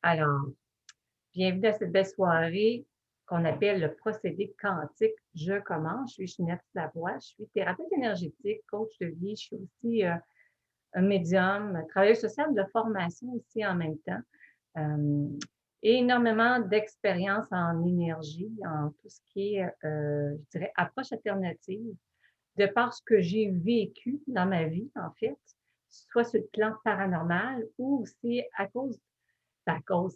Alors, bienvenue à cette belle soirée qu'on appelle le procédé quantique. Je commence. Je suis Ginette Lavoie. Je suis thérapeute énergétique, coach de vie. Je suis aussi un médium, travailleuse sociale de formation aussi en même temps. Euh, et énormément d'expérience en énergie, en tout ce qui est, je dirais, approche alternative, de par ce que j'ai vécu dans ma vie, en fait, soit sur le plan paranormal ou aussi à cause,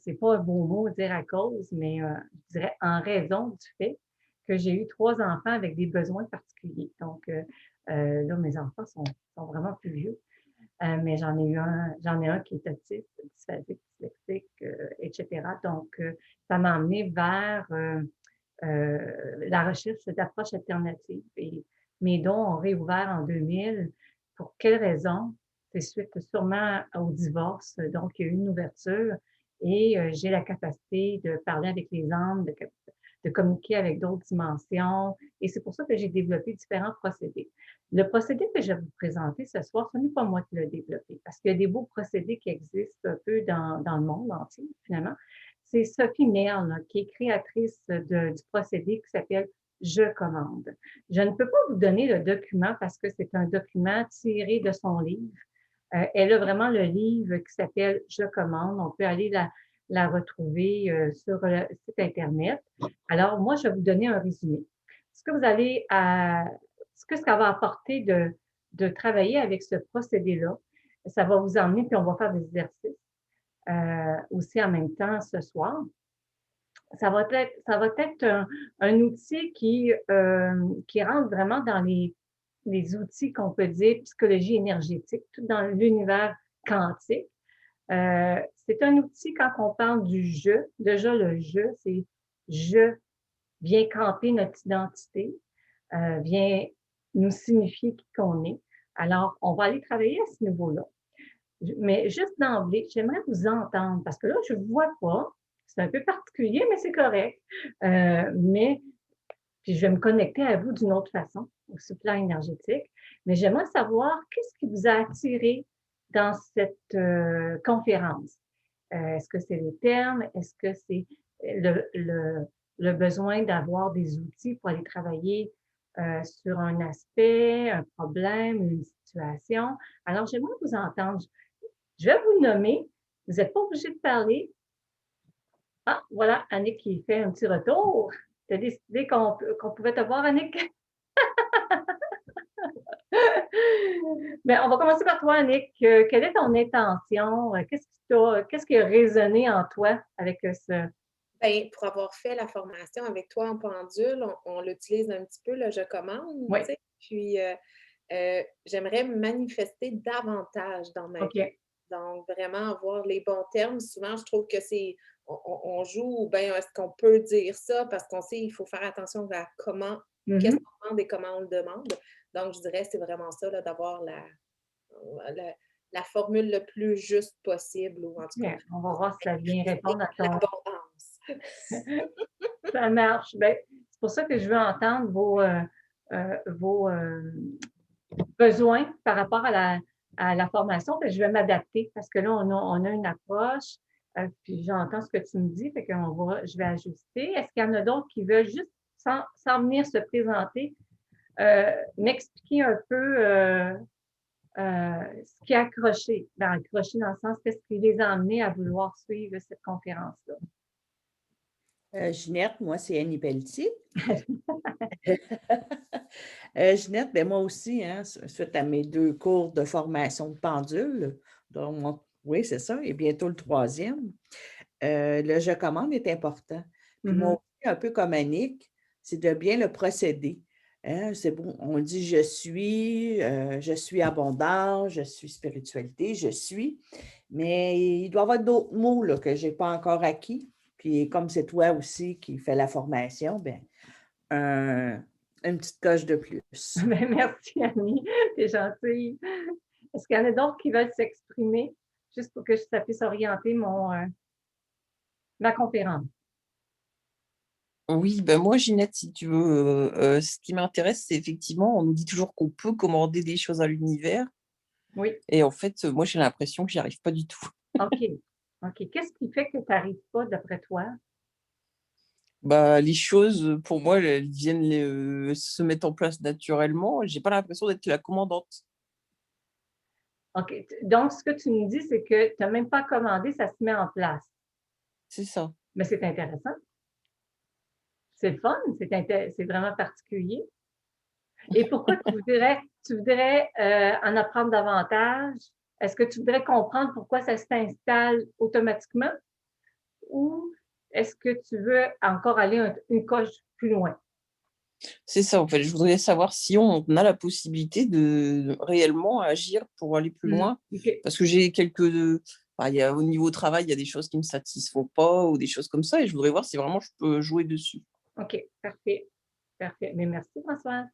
c'est pas un beau mot dire à cause, mais je dirais en raison du fait que j'ai eu 3 enfants avec des besoins particuliers. Donc, là, mes enfants sont vraiment plus vieux, mais j'en ai un qui est autiste, dysphasique, dyslexique, etc. Donc, ça m'a amené vers la recherche d'approches alternatives. Et mes dons ont réouvert en 2000. Pour quelles raisons? C'est suite sûrement au divorce. Donc, il y a eu une ouverture et j'ai la capacité de parler avec les âmes, de communiquer avec d'autres dimensions. Et c'est pour ça que j'ai développé différents procédés. Le procédé que je vais vous présenter ce soir, ce n'est pas moi qui l'ai développé, parce qu'il y a des beaux procédés qui existent un peu dans le monde entier, finalement. C'est Sophie Merle, qui est créatrice du procédé qui s'appelle Je commande. Je ne peux pas vous donner le document parce que c'est un document tiré de son livre. Elle a vraiment le livre qui s'appelle Je commande. On peut aller la retrouver sur le site Internet. Alors, moi, je vais vous donner un résumé. Ce que vous allez à, ce que ça va apporter de travailler avec ce procédé-là, ça va vous emmener, puis on va faire des exercices aussi en même temps ce soir. Ça va être un outil qui rentre vraiment dans les outils qu'on peut dire psychologie énergétique, tout dans l'univers quantique. C'est un outil quand on parle du je. Déjà, le je, c'est je vient camper notre identité, vient nous signifier qui qu'on est. Alors, on va aller travailler à ce niveau-là. Mais juste d'emblée, j'aimerais vous entendre parce que là, je ne vous vois pas. C'est un peu particulier, mais c'est correct. Mais puis je vais me connecter à vous d'une autre façon, au plan énergétique. Mais j'aimerais savoir qu'est-ce qui vous a attiré dans cette conférence. Est-ce que c'est les termes? Est-ce que c'est le besoin d'avoir des outils pour aller travailler sur un aspect, un problème, une situation? Alors, j'aimerais vous entendre. Je vais vous nommer. Vous n'êtes pas obligé de parler. Ah, voilà, Annick qui fait un petit retour. Tu as décidé qu'on pouvait te voir, Annick? Mais on va commencer par toi, Annick. Quelle est ton intention? Qu'est-ce qui a résonné en toi avec ce. Ben, pour avoir fait la formation avec toi en pendule, on l'utilise un petit peu, là, je commande, Oui, tu sais. Puis, j'aimerais manifester davantage dans ma vie. OK. Donc, vraiment avoir les bons termes. Souvent, je trouve que on joue, ben, est-ce qu'on peut dire ça? Parce qu'on sait, il faut faire attention à qu'est-ce Mhm. qu'on demande et comment on le demande. Donc, je dirais, c'est vraiment ça, là, d'avoir la, la formule le plus juste possible, ou en tout cas, Bien, on va voir si ça vient manifester répondre à ton. l'abondance. Ça marche. Ben, c'est pour ça que je veux entendre vos besoins par rapport à la formation. Puis je vais m'adapter parce que là, on a une approche. Puis j'entends ce que tu me dis, fait je vais ajuster. Est-ce qu'il y en a d'autres qui veulent juste, sans venir se présenter, m'expliquer un peu ce qui a accroché? Ben, accroché dans le sens, qu'est-ce qui les a amenés à vouloir suivre cette conférence-là? Ginette, moi, c'est Annie Pelletier. Ginette, ben moi aussi, hein, suite à mes 2 cours de formation de pendule, oui, c'est ça, et bientôt le 3e, le «je commande» est important. Puis moi Mhm. aussi, un peu comme Annick, c'est de bien le procéder, hein. C'est bon, on dit: je suis abondance, je suis spiritualité, je suis», mais il doit y avoir d'autres mots, là, que j'ai pas encore acquis. Puis comme c'est toi aussi qui fais la formation, ben un une petite coche de plus. Ben, merci, Annie. T'es gentille. Est-ce qu'il y en a d'autres qui veulent s'exprimer juste pour que ça puisse orienter ma conférence? Oui, ben moi, Ginette, si tu veux, ce qui m'intéresse, c'est effectivement, on nous dit toujours qu'on peut commander des choses à l'univers Oui, et en fait, moi, j'ai l'impression que j'y arrive pas du tout. OK. OK. Qu'est-ce qui fait que tu n'arrives pas, d'après toi? Bah, les choses, pour moi, elles viennent se mettre en place naturellement. J'ai pas l'impression d'être la commandante. OK. Donc, ce que tu me dis, c'est que tu n'as même pas commandé, ça se met en place. C'est ça. Mais c'est intéressant. C'est le fun, c'est vraiment particulier. Et pourquoi tu voudrais en apprendre davantage? Est-ce que tu voudrais comprendre pourquoi ça s'installe automatiquement ou est-ce que tu veux encore aller une coche plus loin? C'est ça, en fait. Je voudrais savoir si on a la possibilité de réellement agir pour aller plus loin. OK. Parce que j'ai il y a, au niveau travail, il y a des choses qui me satisfont pas ou des choses comme ça. Et je voudrais voir si vraiment je peux jouer dessus. OK, parfait, parfait. Mais merci, Françoise.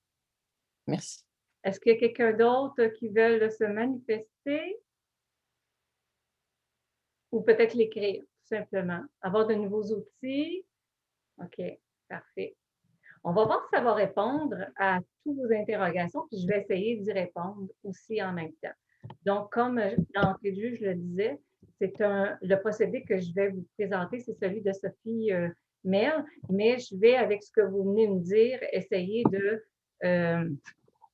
Merci. Est-ce qu'il y a quelqu'un d'autre qui veut se manifester ou peut-être l'écrire, tout simplement? Avoir de nouveaux outils? OK, parfait. On va voir si ça va répondre à toutes vos interrogations, puis je vais essayer d'y répondre aussi en même temps. Donc, comme d'entrée de jeu, je le disais, le procédé que je vais vous présenter, c'est celui de Sophie Merle, mais je vais, avec ce que vous venez me dire, essayer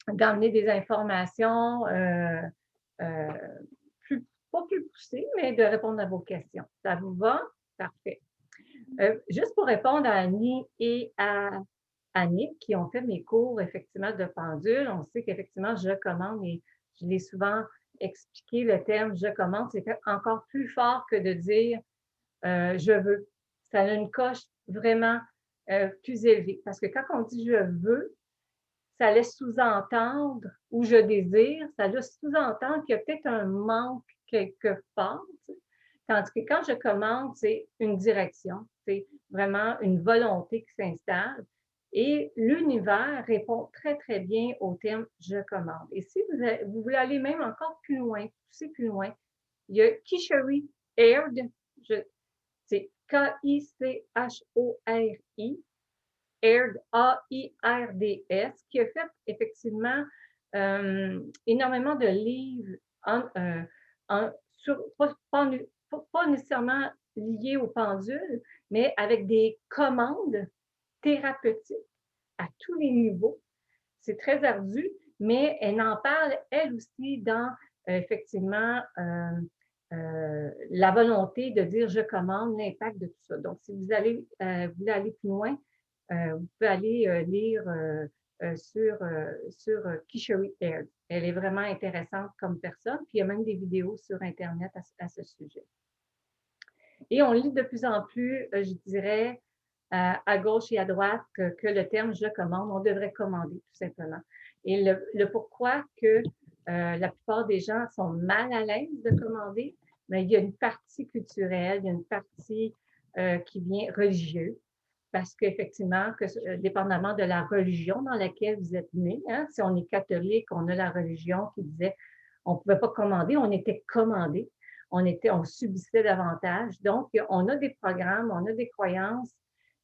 d'emmener des informations euh, plus, pas plus poussées, mais de répondre à vos questions. Ça vous va? Parfait. Juste pour répondre à Annie et à Annick qui ont fait mes cours effectivement de pendule, on sait qu'effectivement je commande et je l'ai souvent expliqué, le terme je commande, c'est encore plus fort que de dire je veux. Ça a une coche vraiment plus élevée parce que quand on dit je veux, ça laisse sous-entendre ou je désire, ça laisse sous-entendre qu'il y a peut-être un manque quelque part. Tu sais. Tandis que quand je commande, c'est une direction, c'est vraiment une volonté qui s'installe. Et l'univers répond très, très bien au terme je commande. Et si vous voulez aller même encore plus loin, pousser plus loin, il y a Kishori Aird, c'est K-I-C-H-O-R-I, AIRD, A-I-R-D-S, qui a fait effectivement énormément de livres pas nécessairement liés aux pendules, mais avec des commandes thérapeutiques à tous les niveaux. C'est très ardu, mais elle en parle, elle aussi, dans effectivement la volonté de dire je commande, l'impact de tout ça. Donc, si vous voulez aller plus loin, vous pouvez aller lire sur Kishori Aird. Elle est vraiment intéressante comme personne, puis il y a même des vidéos sur Internet à ce sujet. Et on lit de plus en plus, je dirais, à gauche et à droite que le terme je commande, on devrait commander tout simplement. Et le pourquoi que la plupart des gens sont mal à l'aise de commander, mais il y a une partie culturelle, il y a une partie qui vient religieuse, parce qu'effectivement, dépendamment de la religion dans laquelle vous êtes né, hein, si on est catholique, on a la religion qui disait on ne pouvait pas commander, on était commandé, on subissait davantage. Donc, on a des programmes, on a des croyances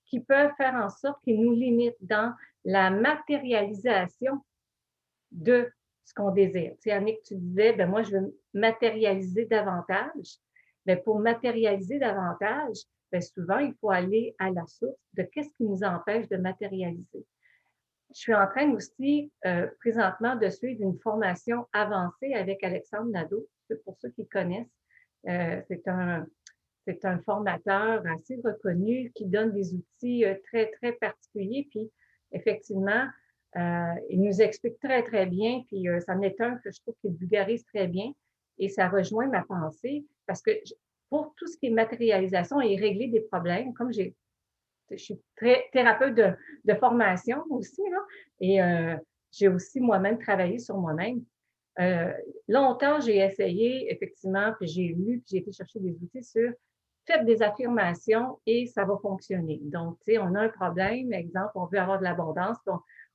qui peuvent faire en sorte qu'ils nous limitent dans la matérialisation de ce qu'on désire. Tu sais, Annick, tu disais, ben moi, je veux matérialiser davantage. Mais pour matérialiser davantage, ben souvent, il faut aller à la source de qu'est-ce qui nous empêche de matérialiser. Je suis en train aussi, présentement, de suivre une formation avancée avec Alexandre Nadeau, pour ceux qui connaissent. C'est un formateur assez reconnu qui donne des outils très, très particuliers. Puis, effectivement, il nous explique très, très bien. Puis, c'en est un que je trouve qu'il vulgarise très bien. Et ça rejoint ma pensée parce que pour tout ce qui est matérialisation et régler des problèmes, comme je suis très thérapeute de formation aussi, là, et j'ai aussi moi-même travaillé sur moi-même. Longtemps, j'ai essayé, effectivement, puis j'ai lu, puis j'ai été chercher des outils sur faites des affirmations et ça va fonctionner. Donc, tu sais, on a un problème, exemple, on veut avoir de l'abondance,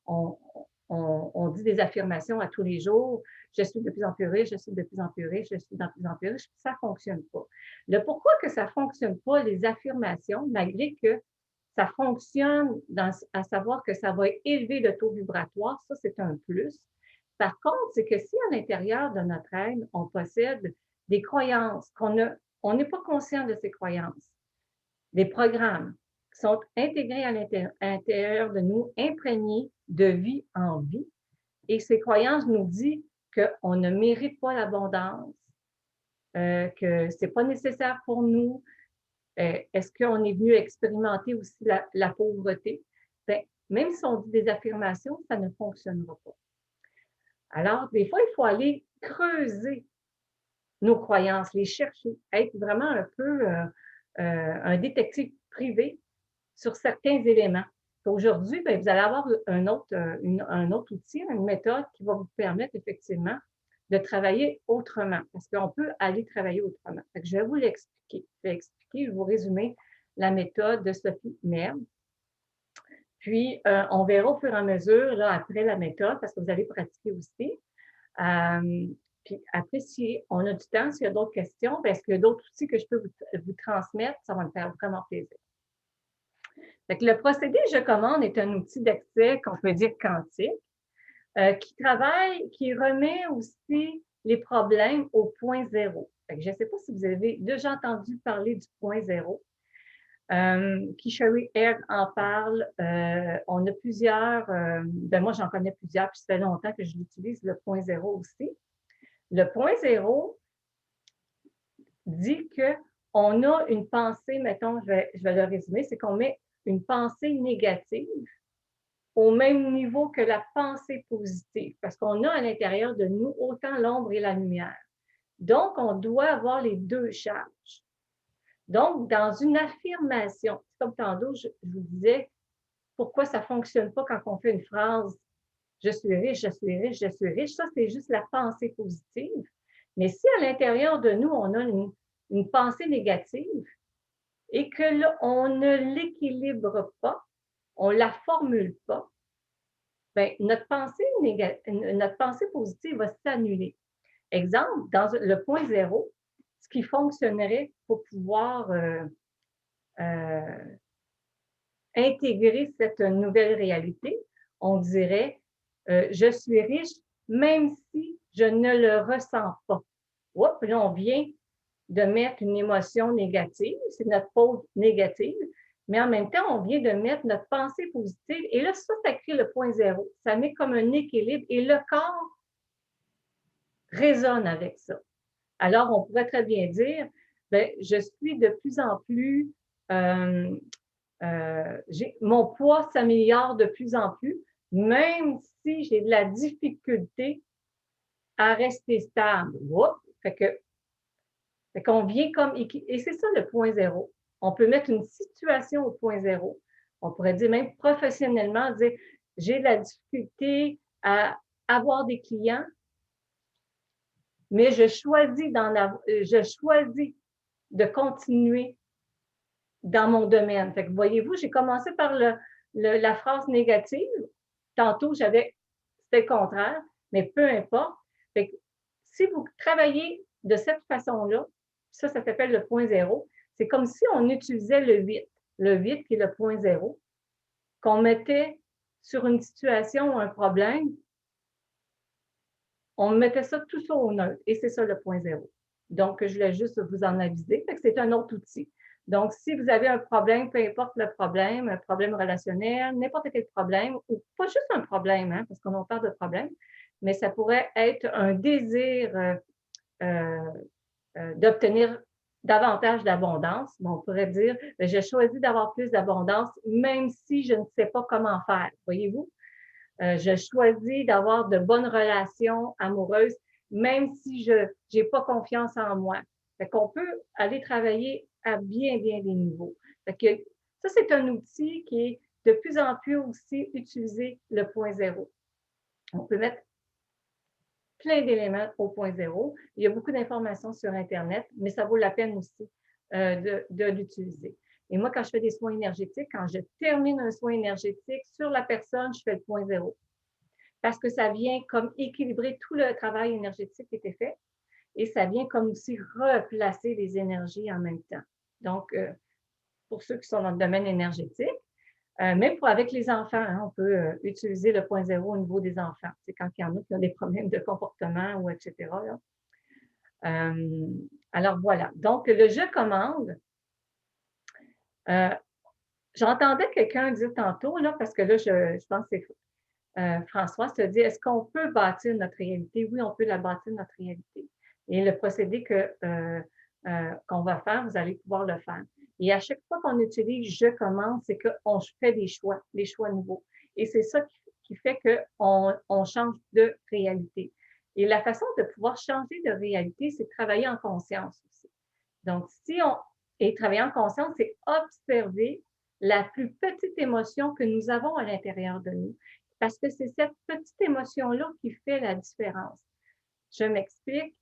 on dit des affirmations à tous les jours. Je suis de plus en plus riche, je suis de plus en plus riche, je suis de plus en plus riche. Ça ne fonctionne pas. Le pourquoi que ça ne fonctionne pas, les affirmations, malgré que ça fonctionne à savoir que ça va élever le taux vibratoire, ça, c'est un plus. Par contre, c'est que si à l'intérieur de notre être, on possède des croyances qu'on a on n'est pas conscient de ces croyances. Des programmes qui sont intégrés à l'intérieur de nous, imprégnés de vie en vie. Et ces croyances nous disent qu'on ne mérite pas l'abondance, que ce n'est pas nécessaire pour nous. Est-ce qu'on est venu expérimenter aussi la pauvreté? Bien, même si on dit des affirmations, ça ne fonctionnera pas. Alors, des fois, il faut aller creuser nos croyances, les chercher, être vraiment un peu un détective privé sur certains éléments. Aujourd'hui, bien, vous allez avoir un autre outil, une méthode qui va vous permettre effectivement de travailler autrement, parce qu'on peut aller travailler autrement. Fait que je vais vous l'expliquer. Je vais vous résumer la méthode de Sophie Merle. Puis, on verra au fur et à mesure, là, après la méthode, parce que vous allez pratiquer aussi. Puis après, si on a du temps, s'il y a d'autres questions, est-ce qu'il y a d'autres outils que je peux vous transmettre? Ça va me faire vraiment plaisir. Fait que le procédé Je commande est un outil d'accès qu'on peut dire quantique, qui travaille, qui remet aussi les problèmes au point zéro. Fait que je ne sais pas si vous avez déjà entendu parler du point zéro. Kishori Egg en parle. On a plusieurs, ben moi j'en connais plusieurs, puis ça fait longtemps que je l'utilise, le point zéro aussi. Le point zéro dit qu'on a une pensée, mettons, je vais le résumer, c'est qu'on met une pensée négative au même niveau que la pensée positive, parce qu'on a à l'intérieur de nous autant l'ombre et la lumière. Donc, on doit avoir les deux charges. Donc, dans une affirmation, comme tantôt, je vous disais, pourquoi ça ne fonctionne pas quand on fait une phrase « je suis riche, je suis riche, je suis riche », ça, c'est juste la pensée positive. Mais si à l'intérieur de nous, on a une pensée négative et que là, on ne l'équilibre pas, on ne la formule pas, bien, notre pensée positive va s'annuler. Exemple, dans le point zéro, ce qui fonctionnerait pour pouvoir intégrer cette nouvelle réalité, on dirait je suis riche même si je ne le ressens pas. Oups, là, on vient de mettre une émotion négative, c'est notre pause négative, mais en même temps, on vient de mettre notre pensée positive. Et là, ça crée le point zéro. Ça met comme un équilibre et le corps résonne avec ça. Alors, on pourrait très bien dire, bien, je suis de plus en plus, mon poids s'améliore de plus en plus, même si j'ai de la difficulté à rester stable. Oups, fait qu'on vient comme, et c'est ça le point zéro. On peut mettre une situation au point zéro. On pourrait dire même professionnellement, dire j'ai de la difficulté à avoir des clients, mais je choisis de continuer dans mon domaine. Fait que voyez-vous, j'ai commencé par la phrase négative. Tantôt, c'était le contraire, mais peu importe. Fait que si vous travaillez de cette façon-là, ça s'appelle le point zéro. C'est comme si on utilisait le 8 qui est le point zéro, qu'on mettait sur une situation ou un problème, on mettait ça tout ça au neutre, et c'est ça le point zéro. Donc, je voulais juste vous en aviser, c'est un autre outil. Donc, si vous avez un problème, peu importe le problème, un problème relationnel, n'importe quel problème, ou pas juste un problème, hein, parce qu'on en parle de problème, mais ça pourrait être un désir d'obtenir davantage d'abondance. On pourrait dire, j'ai choisi d'avoir plus d'abondance, même si je ne sais pas comment faire. Voyez-vous? Je choisis d'avoir de bonnes relations amoureuses, même si je n'ai pas confiance en moi. Fait qu'on peut aller travailler à bien des niveaux. Fait que ça, c'est un outil qui est de plus en plus aussi utilisé, le point zéro. On peut mettre plein d'éléments au point zéro. Il y a beaucoup d'informations sur Internet, mais ça vaut la peine aussi de l'utiliser. Et moi, quand je fais des soins énergétiques, quand je termine un soin énergétique sur la personne, je fais le point zéro. Parce que ça vient comme équilibrer tout le travail énergétique qui était fait et ça vient comme aussi replacer les énergies en même temps. Donc, pour ceux qui sont dans le domaine énergétique, même avec les enfants, hein, on peut utiliser le point zéro au niveau des enfants. C'est quand il y en a qui ont des problèmes de comportement ou etc. Alors voilà. Donc, le je commande, j'entendais quelqu'un dire tantôt, là, parce que là, je pense que c'est François se dit, est-ce qu'on peut bâtir notre réalité? Oui, on peut la bâtir, notre réalité. Et le procédé qu'on va faire, vous allez pouvoir le faire. Et à chaque fois qu'on utilise je commande, c'est qu'on fait des choix nouveaux. Et c'est ça qui fait qu'on change de réalité. Et la façon de pouvoir changer de réalité, c'est de travailler en conscience aussi. Donc, et travailler en conscience, c'est observer la plus petite émotion que nous avons à l'intérieur de nous. Parce que c'est cette petite émotion-là qui fait la différence. Je m'explique.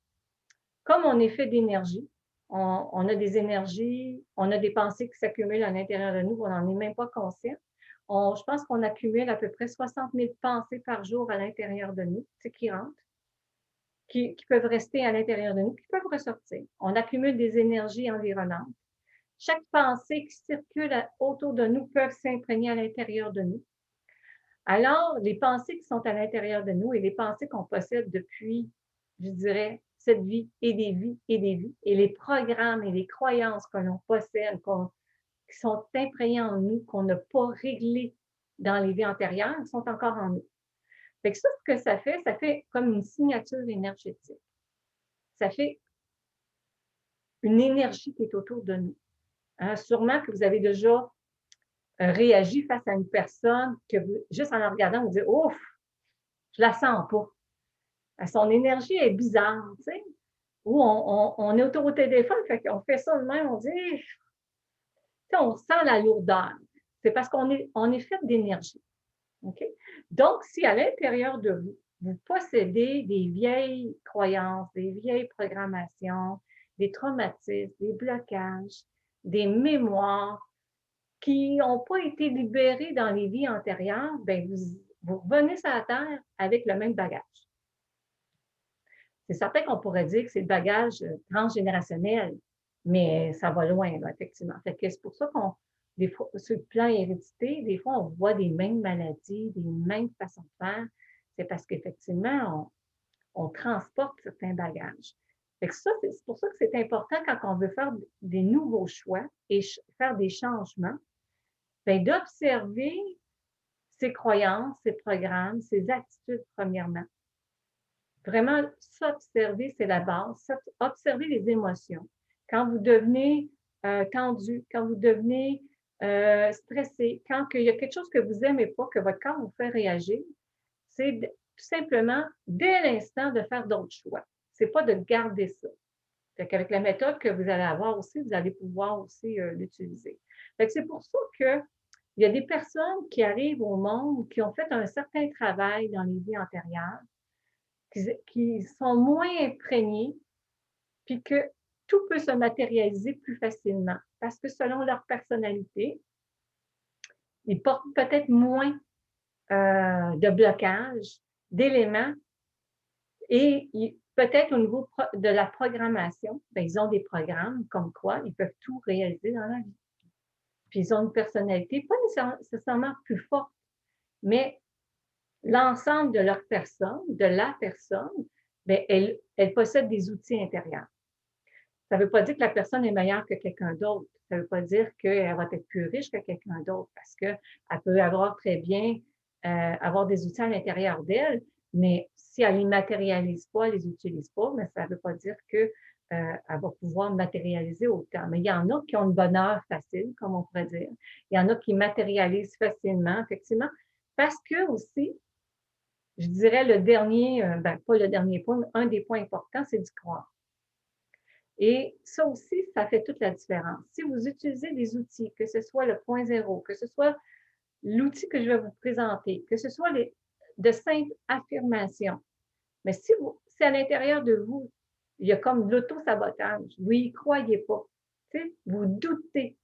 Comme on est fait d'énergie, on a des énergies, on a des pensées qui s'accumulent à l'intérieur de nous, on n'en est même pas conscient. Je pense qu'on accumule à peu près 60 000 pensées par jour à l'intérieur de nous, qui rentrent, qui peuvent rester à l'intérieur de nous, qui peuvent ressortir. On accumule des énergies environnantes. Chaque pensée qui circule autour de nous peut s'imprégner à l'intérieur de nous. Alors, les pensées qui sont à l'intérieur de nous et les pensées qu'on possède depuis, je dirais, cette vie et des vies et des vies, et les programmes et les croyances que l'on possède, qui sont imprégnés en nous, qu'on n'a pas réglés dans les vies antérieures, sont encore en nous. Fait que ça, ce que ça fait comme une signature énergétique. Ça fait une énergie qui est autour de nous. Sûrement que vous avez déjà réagi face à une personne que juste en la regardant, vous dites « Ouf, je la sens pas. » Son énergie est bizarre, tu sais. Ou on est autour au téléphone, fait qu'on fait ça de même, on dit « on sent la lourdeur. » C'est parce qu'on est fait d'énergie. Okay? Donc, si à l'intérieur de vous, vous possédez des vieilles croyances, des vieilles programmations, des traumatismes, des blocages, des mémoires qui n'ont pas été libérées dans les vies antérieures, bien, vous revenez sur la Terre avec le même bagage. C'est certain qu'on pourrait dire que c'est le bagage transgénérationnel, mais ça va loin, là, effectivement. Fait que c'est pour ça des fois, sur le plan hérédité, des fois, on voit des mêmes maladies, des mêmes façons de faire. C'est parce qu'effectivement, on transporte certains bagages. Fait que ça, c'est pour ça que c'est important quand on veut faire des nouveaux choix et faire des changements, bien, d'observer ses croyances, ses programmes, ses attitudes, premièrement. Vraiment, s'observer, c'est la base. Observer les émotions. Quand vous devenez tendu, quand vous devenez stressé, quand il y a quelque chose que vous n'aimez pas, que votre corps vous fait réagir, c'est tout simplement, dès l'instant, de faire d'autres choix. Ce n'est pas de garder ça. Avec la méthode que vous allez avoir aussi, vous allez pouvoir aussi l'utiliser. C'est pour ça qu'il y a des personnes qui arrivent au monde, qui ont fait un certain travail dans les vies antérieures, qui sont moins imprégnés, puis que tout peut se matérialiser plus facilement. Parce que selon leur personnalité, ils portent peut-être moins de blocage, d'éléments, et peut-être au niveau de la programmation, bien, ils ont des programmes comme quoi ils peuvent tout réaliser dans la vie. Puis ils ont une personnalité, pas nécessairement plus forte, mais l'ensemble de leur personne, de la personne, bien, elle possède des outils intérieurs. Ça ne veut pas dire que la personne est meilleure que quelqu'un d'autre. Ça ne veut pas dire qu'elle va être plus riche que quelqu'un d'autre parce qu'elle peut avoir très bien avoir des outils à l'intérieur d'elle, mais si elle ne les matérialise pas, elle ne les utilise pas, mais ça ne veut pas dire qu'elle va pouvoir matérialiser autant. Mais il y en a qui ont une bonheur facile, comme on pourrait dire. Il y en a qui matérialisent facilement, effectivement, parce que aussi, je dirais le dernier, pas le dernier point, mais un des points importants, c'est d'y croire. Et ça aussi, ça fait toute la différence. Si vous utilisez des outils, que ce soit le point zéro, que ce soit l'outil que je vais vous présenter, que ce soit de simples affirmations, mais si à l'intérieur de vous, il y a comme de l'auto-sabotage, vous n'y croyez pas, vous doutez.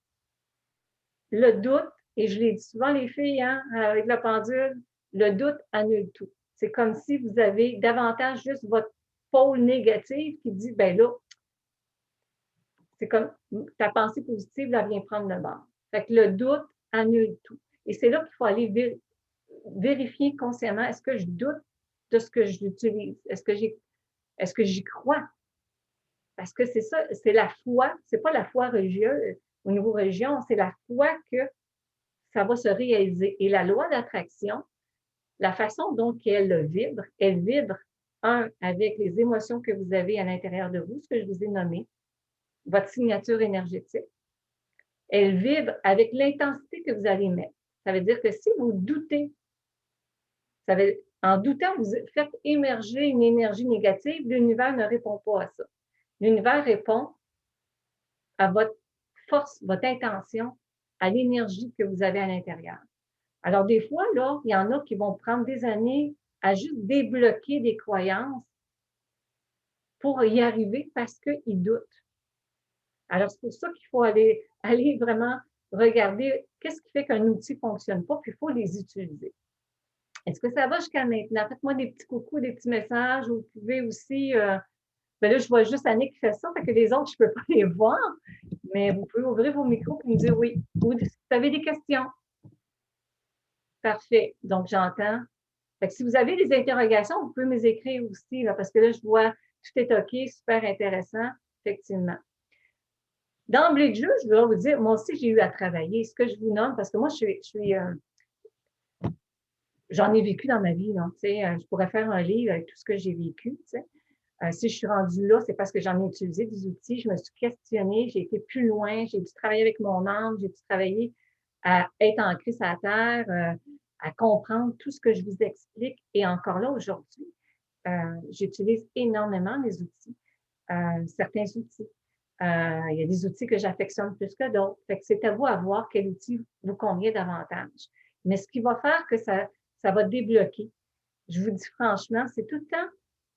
Le doute, et je l'ai dit souvent les filles, avec la pendule, le doute annule tout. C'est comme si vous avez davantage juste votre pôle négatif qui dit, ben là, c'est comme ta pensée positive, elle vient prendre le bord. Fait que le doute annule tout. Et c'est là qu'il faut aller vérifier consciemment, est-ce que je doute de ce que j'utilise? Est-ce que j'y crois? Parce que c'est ça, c'est la foi, c'est pas la foi religieuse au niveau religion, c'est la foi que ça va se réaliser. Et la loi d'attraction, la façon dont elle vibre, avec les émotions que vous avez à l'intérieur de vous, ce que je vous ai nommé, votre signature énergétique. Elle vibre avec l'intensité que vous allez mettre. Ça veut dire que si vous doutez, en doutant, vous faites émerger une énergie négative, l'univers ne répond pas à ça. L'univers répond à votre force, votre intention, à l'énergie que vous avez à l'intérieur. Alors, des fois, là, il y en a qui vont prendre des années à juste débloquer des croyances pour y arriver parce qu'ils doutent. Alors, c'est pour ça qu'il faut aller vraiment regarder qu'est-ce qui fait qu'un outil ne fonctionne pas, puis il faut les utiliser. Est-ce que ça va jusqu'à maintenant? Faites-moi des petits coucous, des petits messages. Vous pouvez aussi, ben là, je vois juste Annick qui fait ça, fait que les autres, je ne peux pas les voir, mais vous pouvez ouvrir vos micros et me dire oui. Ou si vous avez des questions. Parfait. Donc, j'entends. Fait que si vous avez des interrogations, vous pouvez me les écrire aussi, là, parce que là, je vois tout est OK, super intéressant, effectivement. D'emblée de jeu, je dois vous dire, moi aussi, j'ai eu à travailler. Ce que je vous nomme, parce que moi, j'en ai vécu dans ma vie. Donc, je pourrais faire un livre avec tout ce que j'ai vécu. Si je suis rendue là, c'est parce que j'en ai utilisé des outils, je me suis questionnée, j'ai été plus loin, j'ai dû travailler avec mon âme, j'ai dû travailler à être ancrée sur la terre, à comprendre tout ce que je vous explique. Et encore là, aujourd'hui, j'utilise énormément les outils, certains outils. Il y a des outils que j'affectionne plus que d'autres. Fait que c'est à vous à voir quel outil vous convient davantage. Mais ce qui va faire que ça va débloquer, je vous dis franchement, c'est tout le temps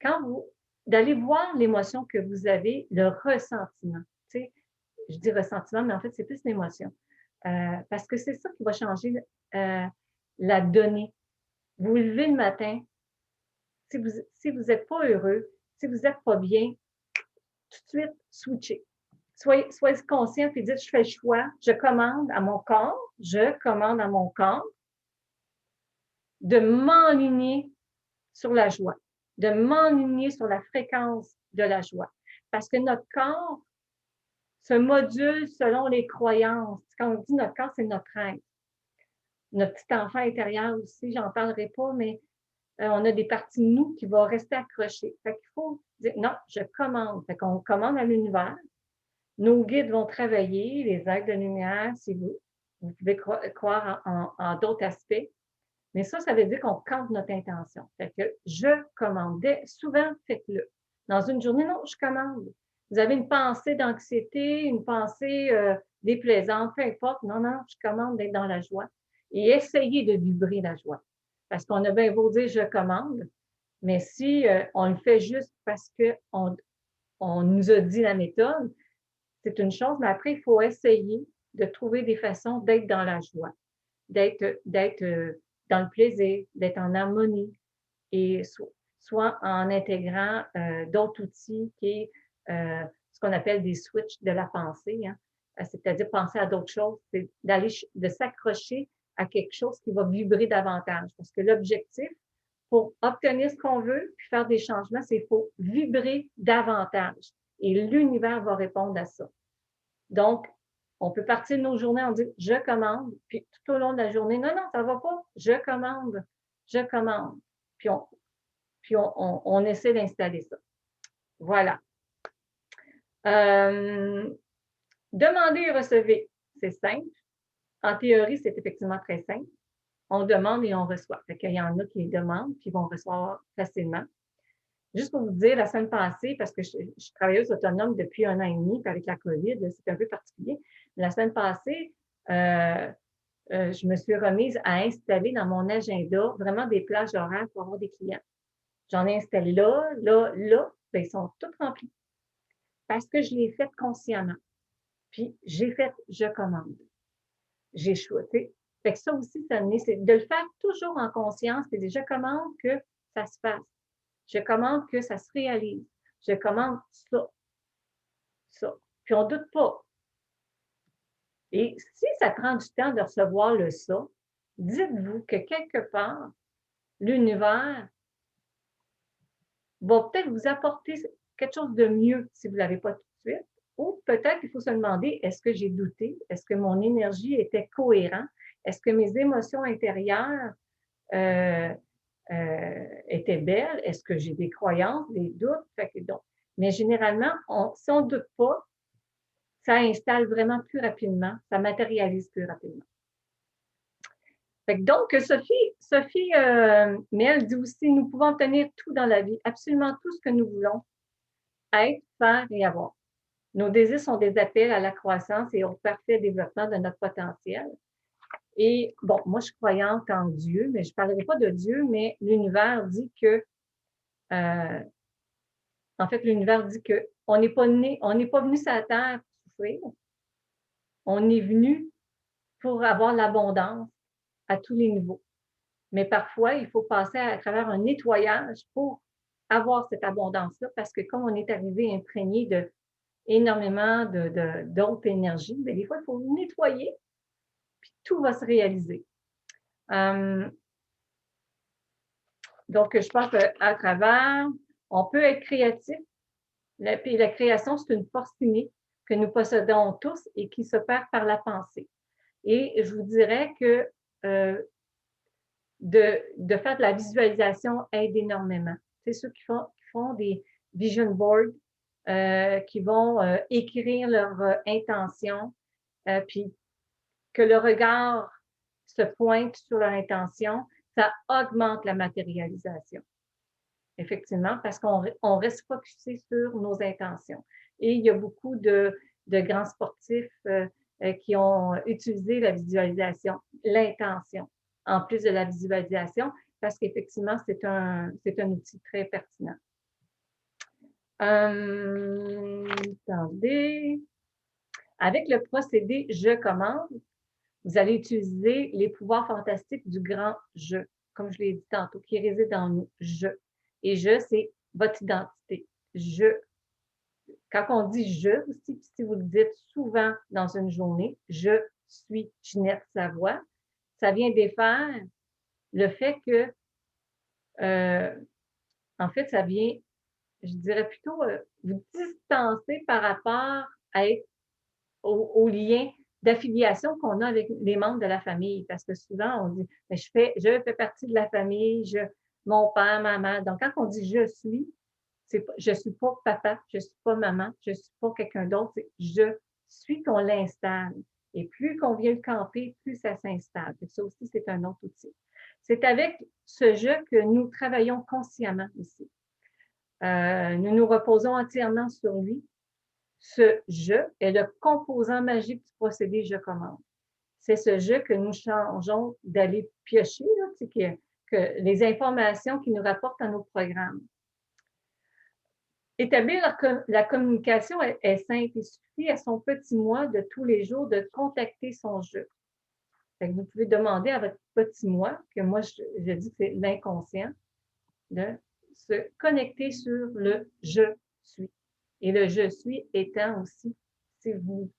quand d'aller voir l'émotion que vous avez, le ressentiment. Tu sais, je dis ressentiment, mais en fait, c'est plus l'émotion. Parce que c'est ça qui va changer la donnée. Vous vous levez le matin, si vous n'êtes pas heureux, si vous n'êtes pas bien, tout de suite, switchez. Soyez conscient et dites, je fais le choix, je commande à mon corps de m'enligner sur la joie, de m'enligner sur la fréquence de la joie. Parce que notre corps se module selon les croyances. Quand on dit notre corps, c'est notre être. Notre petit enfant intérieur aussi, j'en parlerai pas, mais on a des parties de nous qui vont rester accrochées. Fait qu'il faut dire, non, je commande. Fait qu'on commande à l'univers. Nos guides vont travailler, les êtres de lumière, si vous pouvez croire en d'autres aspects. Mais ça veut dire qu'on campe notre intention. Fait que je commande. Souvent, faites-le. Dans une journée, non, je commande. Vous avez une pensée d'anxiété, une pensée déplaisante, peu importe. Non, je commande d'être dans la joie. Et essayez de vibrer la joie. Parce qu'on a bien beau dire je commande, mais si on le fait juste parce qu'on nous a dit la méthode, c'est une chose, mais après, il faut essayer de trouver des façons d'être dans la joie, d'être dans le plaisir, d'être en harmonie, et soit en intégrant d'autres outils qui est ce qu'on appelle des switches de la pensée, hein? C'est-à-dire penser à d'autres choses, c'est de s'accrocher à quelque chose qui va vibrer davantage. Parce que l'objectif, pour obtenir ce qu'on veut, puis faire des changements, c'est qu'il faut vibrer davantage. Et l'univers va répondre à ça. Donc, on peut partir de nos journées en disant « je commande », puis tout au long de la journée « non, ça ne va pas, je commande ». Puis on essaie d'installer ça. Voilà. Demander et recevoir, c'est simple. En théorie, c'est effectivement très simple. On demande et on reçoit. Fait qu'il y en a qui demandent, puis vont recevoir facilement. Juste pour vous dire, la semaine passée, parce que je suis travailleuse autonome depuis 1 an et demi, puis avec la COVID, c'est un peu particulier. Mais la semaine passée, je me suis remise à installer dans mon agenda vraiment des plages horaires pour avoir des clients. J'en ai installé là, bien, ils sont tous remplis. Parce que je l'ai fait consciemment. Puis, j'ai fait, je commande. J'ai choisi. Fait que ça aussi, c'est de le faire toujours en conscience, et de je commande que ça se fasse. Je commande que ça se réalise. Je commande ça. Puis on ne doute pas. Et si ça prend du temps de recevoir le ça, dites-vous que quelque part, l'univers va peut-être vous apporter quelque chose de mieux si vous ne l'avez pas tout de suite. Ou peut-être qu'il faut se demander, est-ce que j'ai douté? Est-ce que mon énergie était cohérente? Est-ce que mes émotions intérieures étaient belles? Est-ce que j'ai des croyances, des doutes? Fait que donc, mais généralement, si on ne doute pas, ça installe vraiment plus rapidement, ça matérialise plus rapidement. Fait que donc, Sophie mais elle dit aussi, nous pouvons obtenir tout dans la vie, absolument tout ce que nous voulons, être, faire et avoir. Nos désirs sont des appels à la croissance et au parfait développement de notre potentiel. Et bon, moi, je suis croyante en Dieu, mais je ne parlerai pas de Dieu, mais l'univers dit que, en fait, l'univers dit qu'on n'est pas venu sur la Terre pour souffrir. On est venu pour avoir l'abondance à tous les niveaux. Mais parfois, il faut passer à travers un nettoyage pour avoir cette abondance-là, parce que comme on est arrivé imprégné de énormément d'autres énergies, bien, des fois, il faut nettoyer, puis tout va se réaliser. Donc, je pense qu'à travers, on peut être créatif. Puis la création, c'est une force innée que nous possédons tous et qui s'opère par la pensée. Et je vous dirais que de faire de la visualisation aide énormément. C'est ceux qui font des vision boards, qui vont écrire leur intention, puis que le regard se pointe sur leur intention, ça augmente la matérialisation. Effectivement, parce qu'on reste focusé sur nos intentions. Et il y a beaucoup de grands sportifs qui ont utilisé la visualisation, l'intention, en plus de la visualisation, parce qu'effectivement, c'est un outil très pertinent. Attendez. Avec le procédé « Je commande », vous allez utiliser les pouvoirs fantastiques du grand « Je », comme je l'ai dit tantôt, qui réside en nous, « Je ». Et « Je », c'est votre identité. Je. Quand on dit « je », aussi, si vous le dites souvent dans une journée, « Je suis Ginette Savoie », ça vient défaire le fait que, en fait, ça vient, je dirais plutôt, vous distancer par rapport à être au lien d'affiliation qu'on a avec les membres de la famille. Parce que souvent, on dit, mais je fais partie de la famille, mon père, maman. Donc, quand on dit je suis suis pas papa, je suis pas maman, je suis pas quelqu'un d'autre, c'est je suis qu'on l'installe. Et plus qu'on vient le camper, plus ça s'installe. Ça aussi, c'est un autre outil. C'est avec ce jeu que nous travaillons consciemment ici. Nous nous reposons entièrement sur lui. Ce « je » est le composant magique du procédé « je commande ». C'est ce « je » que nous changeons d'aller piocher, là, que les informations qui nous rapportent à nos programmes. Établir la communication est simple. Il suffit à son petit moi de tous les jours de contacter son « je ». Vous pouvez demander à votre petit moi, que moi je dis que c'est l'inconscient, de se connecter sur le « je suis ». Et le « je suis » étant aussi, si vous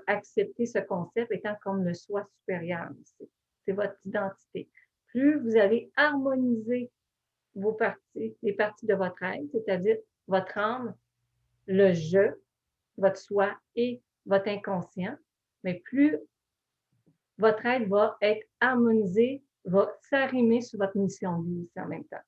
acceptez ce concept, étant comme le soi supérieur aussi. C'est votre identité. Plus vous allez harmoniser les parties de votre être, c'est-à-dire votre âme, le « je », votre soi et votre inconscient, mais plus votre être va être harmonisé, va s'arrimer sur votre mission de vie aussi en même temps.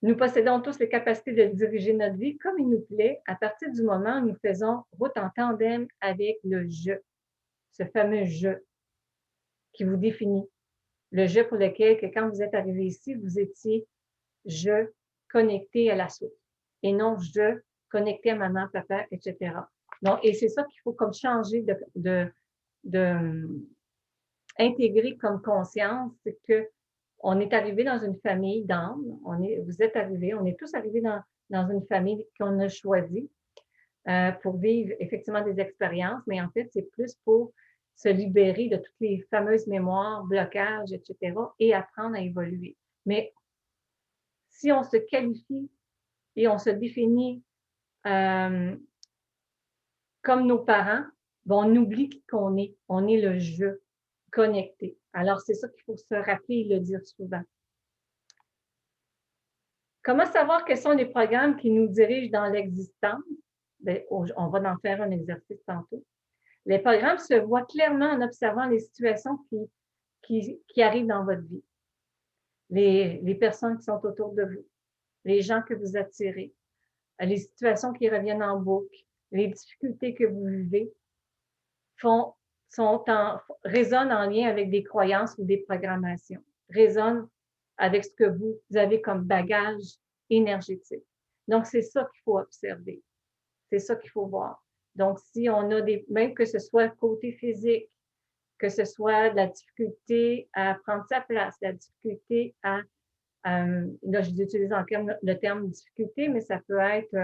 Nous possédons tous les capacités de diriger notre vie comme il nous plaît à partir du moment où nous faisons route en tandem avec le « je », ce fameux « je » qui vous définit. Le « je » pour lequel, que quand vous êtes arrivé ici, vous étiez « je » connecté à la source et non « je » connecté à maman, papa, etc. Donc, et c'est ça qu'il faut comme changer intégrer comme conscience, c'est que on est arrivé dans une famille d'âmes, vous êtes arrivés, on est tous arrivés dans une famille qu'on a choisie pour vivre effectivement des expériences, mais en fait, c'est plus pour se libérer de toutes les fameuses mémoires, blocages, etc., et apprendre à évoluer. Mais si on se qualifie et on se définit comme nos parents, bon, on oublie qui qu'on est. On est le « je » connecté. Alors, c'est ça qu'il faut se rappeler et le dire souvent. Comment savoir quels sont les programmes qui nous dirigent dans l'existence? Bien, on va en faire un exercice tantôt. Les programmes se voient clairement en observant les situations qui arrivent dans votre vie. Les personnes qui sont autour de vous, les gens que vous attirez, les situations qui reviennent en boucle, les difficultés que vous vivez résonnent en lien avec des croyances ou des programmations, résonnent avec ce que vous avez comme bagage énergétique. Donc, c'est ça qu'il faut observer. C'est ça qu'il faut voir. Donc, si on a même que ce soit côté physique, que ce soit de la difficulté à prendre sa place, la difficulté à, là, j'utilise encore le terme difficulté, mais ça peut être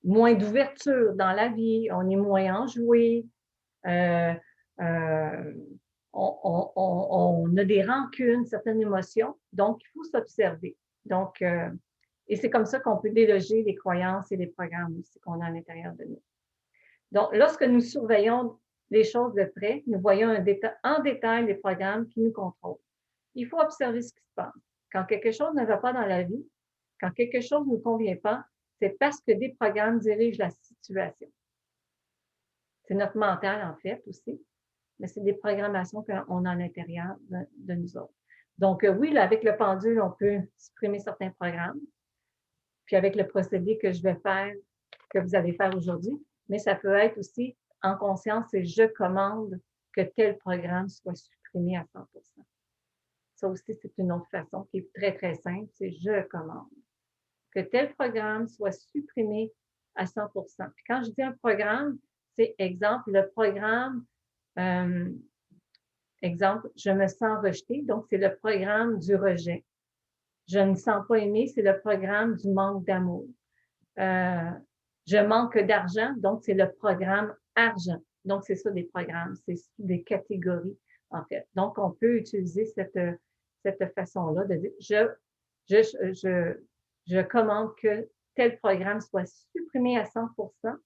moins d'ouverture dans la vie, on est moins enjoué, on a des rancunes, certaines émotions, donc il faut s'observer. Donc, et c'est comme ça qu'on peut déloger les croyances et les programmes aussi qu'on a à l'intérieur de nous. Donc, lorsque nous surveillons les choses de près, nous voyons en détail les programmes qui nous contrôlent. Il faut observer ce qui se passe. Quand quelque chose ne va pas dans la vie, quand quelque chose ne nous convient pas, c'est parce que des programmes dirigent la situation. C'est notre mental, en fait, aussi, mais c'est des programmations qu'on a à l'intérieur de nous autres. Donc, oui, là, avec le pendule, on peut supprimer certains programmes. Puis avec le procédé que je vais faire, que vous allez faire aujourd'hui, mais ça peut être aussi en conscience et je commande que tel programme soit supprimé à 100%. Ça aussi, c'est une autre façon qui est très, très simple, c'est je commande. Que tel programme soit supprimé à 100%. Puis quand je dis un programme, c'est exemple, le programme, exemple, je me sens rejetée, donc c'est le programme du rejet. Je ne me sens pas aimée, c'est le programme du manque d'amour. Je manque d'argent, donc c'est le programme argent. Donc, c'est ça des programmes, c'est des catégories, en fait. Donc, on peut utiliser cette façon-là de dire, je commande que tel programme soit supprimé à 100%.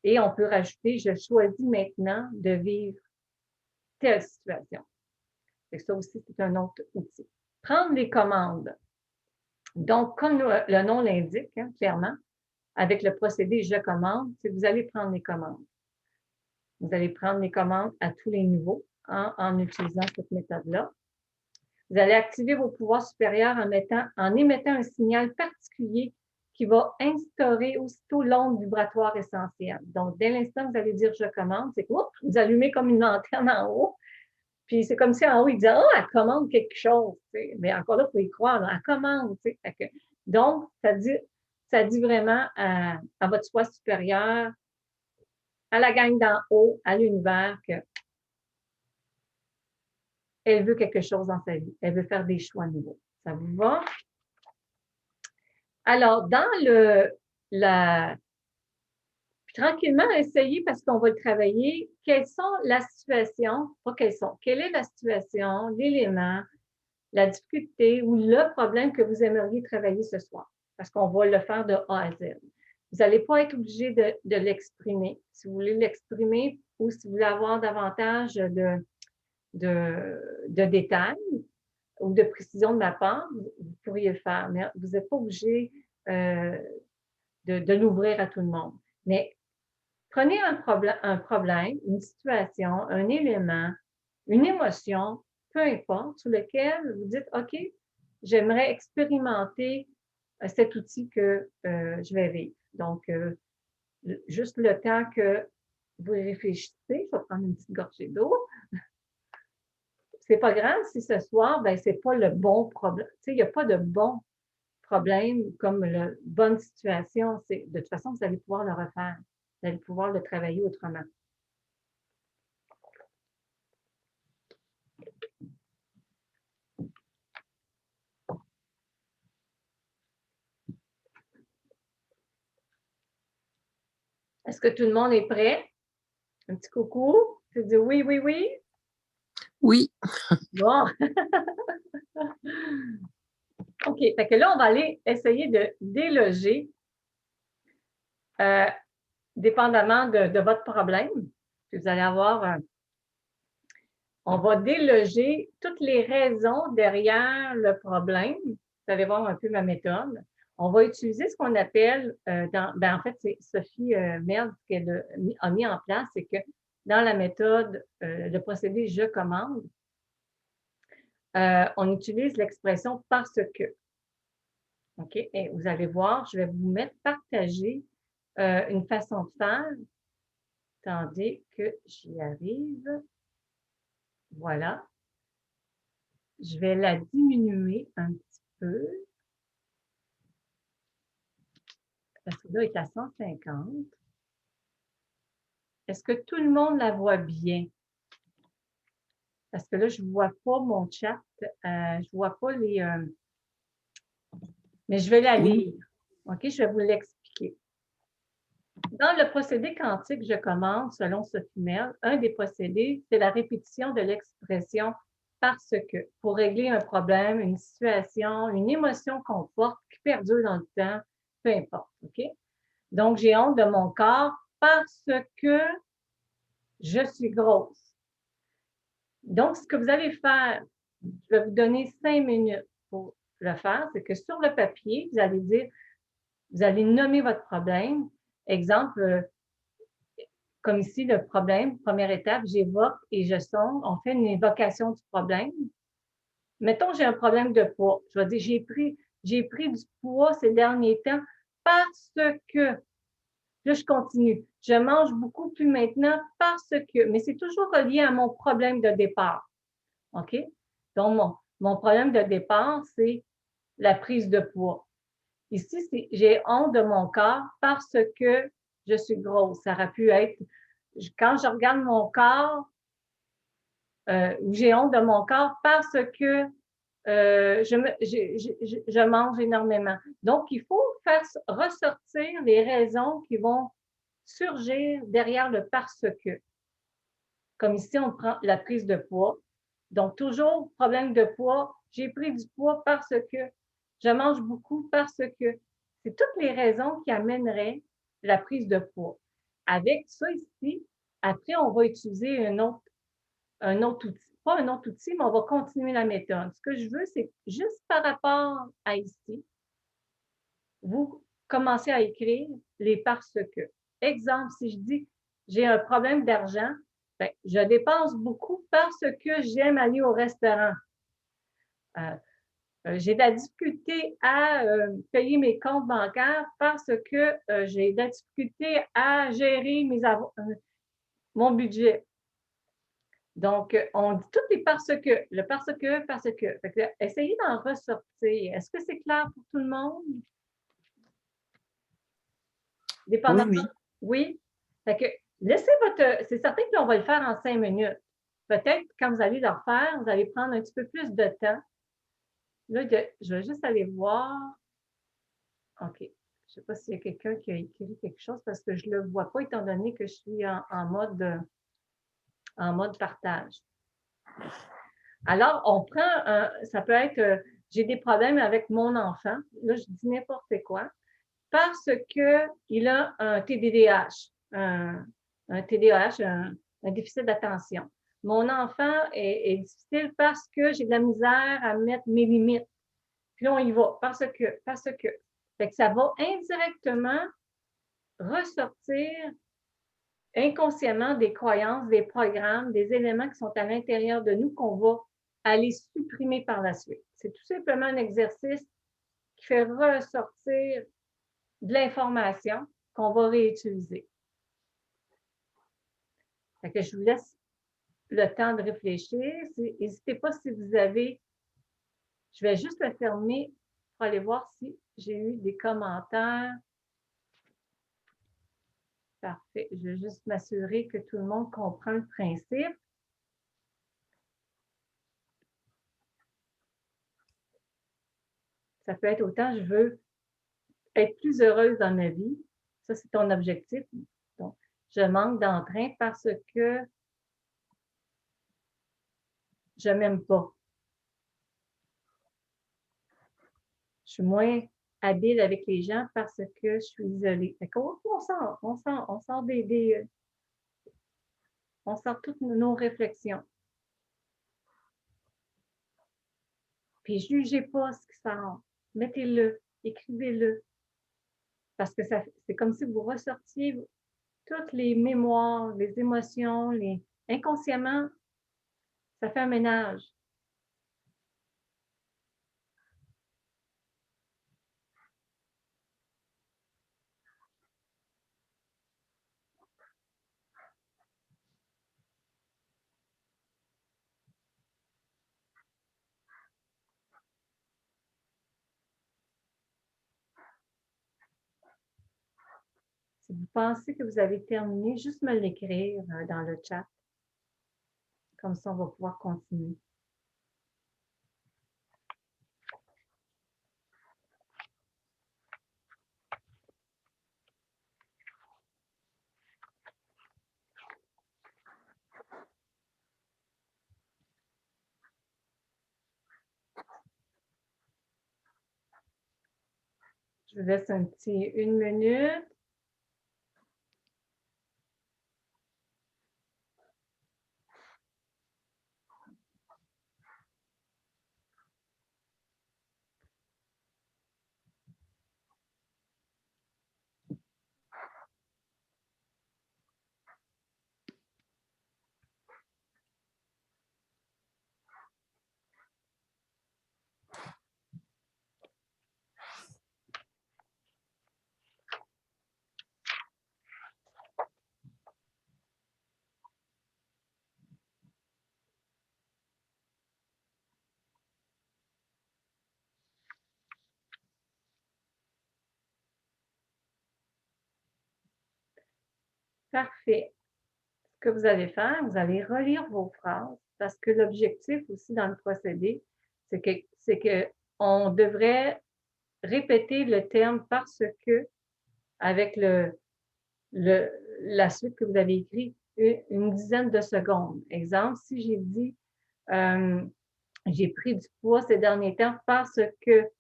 Et on peut rajouter, je choisis maintenant de vivre telle situation. Et ça aussi, c'est un autre outil. Prendre les commandes. Donc, comme le nom l'indique, hein, clairement, avec le procédé « je commande », c'est que vous allez prendre les commandes. Vous allez prendre les commandes à tous les niveaux en utilisant cette méthode-là. Vous allez activer vos pouvoirs supérieurs en émettant un signal particulier qui va instaurer aussitôt l'onde vibratoire essentielle. Donc, dès l'instant que vous allez dire « je commande », c'est que vous allumez comme une antenne en haut. Puis c'est comme si en haut, il disait « oh, elle commande quelque chose ». Mais encore là, il faut y croire, elle commande. Donc, ça dit vraiment à votre soi supérieur, à la gang d'en haut, à l'univers, qu'elle veut quelque chose dans sa vie. Elle veut faire des choix nouveaux. Ça vous va? Alors, dans tranquillement, essayez, parce qu'on va le travailler, quelle est la situation, l'élément, la difficulté ou le problème que vous aimeriez travailler ce soir, parce qu'on va le faire de A à Z. Vous n'allez pas être obligé de l'exprimer. Si vous voulez l'exprimer ou si vous voulez avoir davantage de détails ou de précision de ma part, vous pourriez le faire, mais vous n'êtes pas obligé de l'ouvrir à tout le monde. Mais prenez un problème, une situation, un élément, une émotion, peu importe, sur lequel vous dites « OK, j'aimerais expérimenter cet outil que je vais vivre. » Donc, juste le temps que vous réfléchissez, je vais prendre une petite gorgée d'eau. C'est pas grave si ce soir, ben, c'est pas le bon problème. Tu sais, il n'y a pas de bon problème comme la bonne situation. De toute façon, vous allez pouvoir le refaire. Vous allez pouvoir le travailler autrement. Est-ce que tout le monde est prêt? Un petit coucou. Tu dis oui, oui, oui? Oui. Bon. OK. Fait que là, on va aller essayer de déloger, dépendamment de votre problème. Vous allez avoir On va déloger toutes les raisons derrière le problème. Vous allez voir un peu ma méthode. On va utiliser ce qu'on appelle, en fait, c'est Sophie Merde qui a mis en place, c'est que dans la méthode, le procédé « je commande », on utilise l'expression « parce que ». OK? Et vous allez voir, je vais vous mettre partager une façon de faire. Attendez que j'y arrive. Voilà. Je vais la diminuer un petit peu. Parce que là, elle est à 150. Est-ce que tout le monde la voit bien? Parce que là, je ne vois pas mon chat. Je ne vois pas les... mais je vais la lire. OK? Je vais vous l'expliquer. Dans le procédé quantique, je commence, selon Sophie Merde, un des procédés, c'est la répétition de l'expression « parce que » pour régler un problème, une situation, une émotion qu'on porte, qui perdure dans le temps, peu importe. OK? Donc, j'ai honte de mon corps parce que je suis grosse. Donc, ce que vous allez faire, je vais vous donner 5 minutes pour le faire, c'est que sur le papier, vous allez dire, vous allez nommer votre problème. Exemple, comme ici, le problème, première étape, j'évoque et je sonde. On fait une évocation du problème. Mettons, j'ai un problème de poids. Je vais dire, j'ai pris du poids ces derniers temps parce que, là, je continue. Je mange beaucoup plus maintenant parce que, mais c'est toujours relié à mon problème de départ. OK? Donc, mon problème de départ, c'est la prise de poids. Ici, j'ai honte de mon corps parce que je suis grosse. Ça aurait pu être, quand je regarde mon corps, j'ai honte de mon corps parce que je mange énormément. Donc, il faut faire ressortir les raisons qui vont surgir derrière le parce que. Comme ici, on prend la prise de poids. Donc, toujours problème de poids. J'ai pris du poids parce que je mange beaucoup parce que. C'est toutes les raisons qui amèneraient la prise de poids. Avec ça ici, après, on va utiliser un autre outil. Pas un autre outil, mais on va continuer la méthode. Ce que je veux, c'est juste par rapport à ici, vous commencez à écrire les parce que. Exemple, si je dis j'ai un problème d'argent, ben, je dépense beaucoup parce que j'aime aller au restaurant. J'ai de la difficulté à payer mes comptes bancaires parce que j'ai de la difficulté à gérer mon budget. Donc, on dit toutes les parce que, le parce que, parce que. Fait que essayez d'en ressortir. Est-ce que c'est clair pour tout le monde? Dépendamment. Oui. Fait que laissez votre. C'est certain que là, on va le faire en 5 minutes. Peut-être quand vous allez le refaire, vous allez prendre un petit peu plus de temps. Là, je vais juste aller voir. OK. Je ne sais pas s'il y a quelqu'un qui a écrit quelque chose parce que je ne le vois pas étant donné que je suis en mode partage. Alors, on prend, ça peut être, j'ai des problèmes avec mon enfant. Là, je dis n'importe quoi. Parce qu'il a un TDAH, un déficit d'attention. Mon enfant est difficile parce que j'ai de la misère à mettre mes limites. Puis là, on y va, parce que. Fait que ça va indirectement ressortir inconsciemment des croyances, des programmes, des éléments qui sont à l'intérieur de nous qu'on va aller supprimer par la suite. C'est tout simplement un exercice qui fait ressortir de l'information qu'on va réutiliser. Fait que je vous laisse le temps de réfléchir. N'hésitez pas si vous avez... Je vais juste le fermer pour aller voir si j'ai eu des commentaires. Parfait. Je vais juste m'assurer que tout le monde comprend le principe. Ça peut être autant, je veux être plus heureuse dans ma vie. Ça, c'est ton objectif. Donc, je manque d'entrain parce que je ne m'aime pas. Je suis moins habile avec les gens parce que je suis isolée. On sort toutes nos réflexions. Puis jugez pas ce qui sort. Mettez-le, écrivez-le. Parce que c'est comme si vous ressortiez toutes les mémoires, les émotions, inconsciemment, ça fait un ménage. Si vous pensez que vous avez terminé, juste me l'écrire dans le chat. Comme ça, on va pouvoir continuer. Je vous laisse un petit 1 minute. Parfait. Ce que vous allez faire, vous allez relire vos phrases parce que l'objectif aussi dans le procédé, c'est que on devrait répéter le terme parce que avec la suite que vous avez écrite une dizaine de secondes. Exemple, si j'ai dit j'ai pris du poids ces derniers temps parce que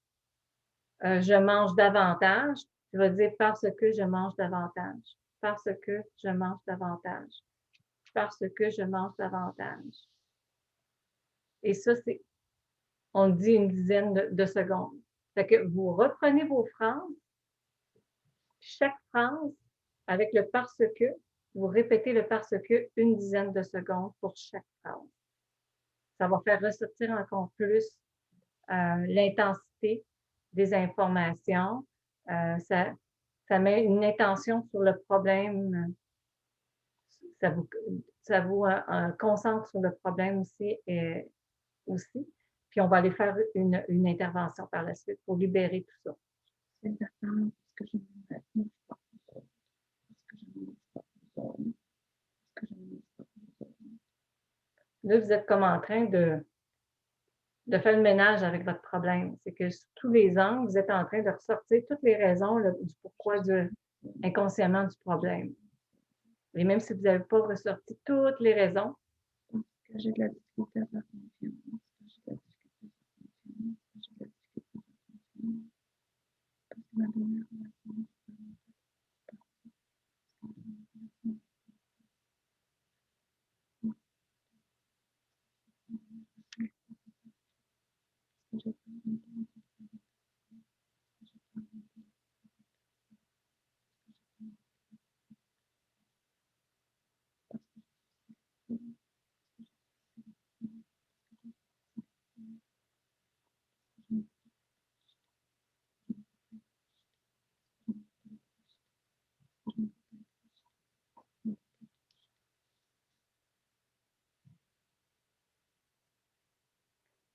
je mange davantage, tu vas dire parce que je mange davantage, parce que je mange davantage, parce que je mange davantage. Et ça, on dit une dizaine de secondes. Fait que vous reprenez vos phrases, chaque phrase, avec le parce que, vous répétez le parce que une dizaine de secondes pour chaque phrase. Ça va faire ressortir encore plus l'intensité des informations. Ça met une intention sur le problème. Ça vous concentre sur le problème aussi. Puis on va aller faire une intervention par la suite pour libérer tout ça. C'est exactement ce que je veux. Là, vous êtes comme en train de faire le ménage avec votre problème. C'est que sous tous les angles, vous êtes en train de ressortir toutes les raisons du pourquoi inconsciemment du problème. Et même si vous n'avez pas ressorti toutes les raisons, j'ai de la difficulté à faire confiance.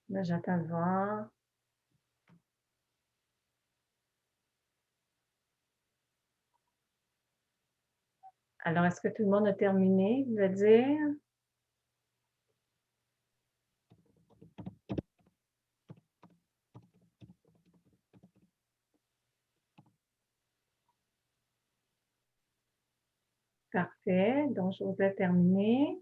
Là, j'attends de voir. Alors, est-ce que tout le monde a terminé de dire? Parfait. Donc, je vous ai terminé.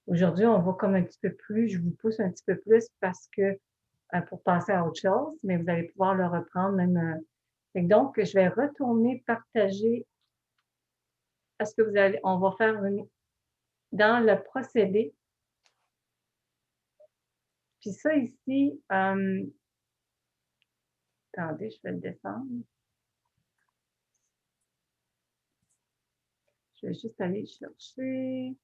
Aujourd'hui, on va comme un petit peu plus, je vous pousse un petit peu plus parce que pour passer à autre chose, mais vous allez pouvoir le reprendre même. Donc, je vais retourner partager. Est-ce que on va faire dans le procédé, Puis ça ici, attendez, je vais le descendre. Je vais juste aller chercher.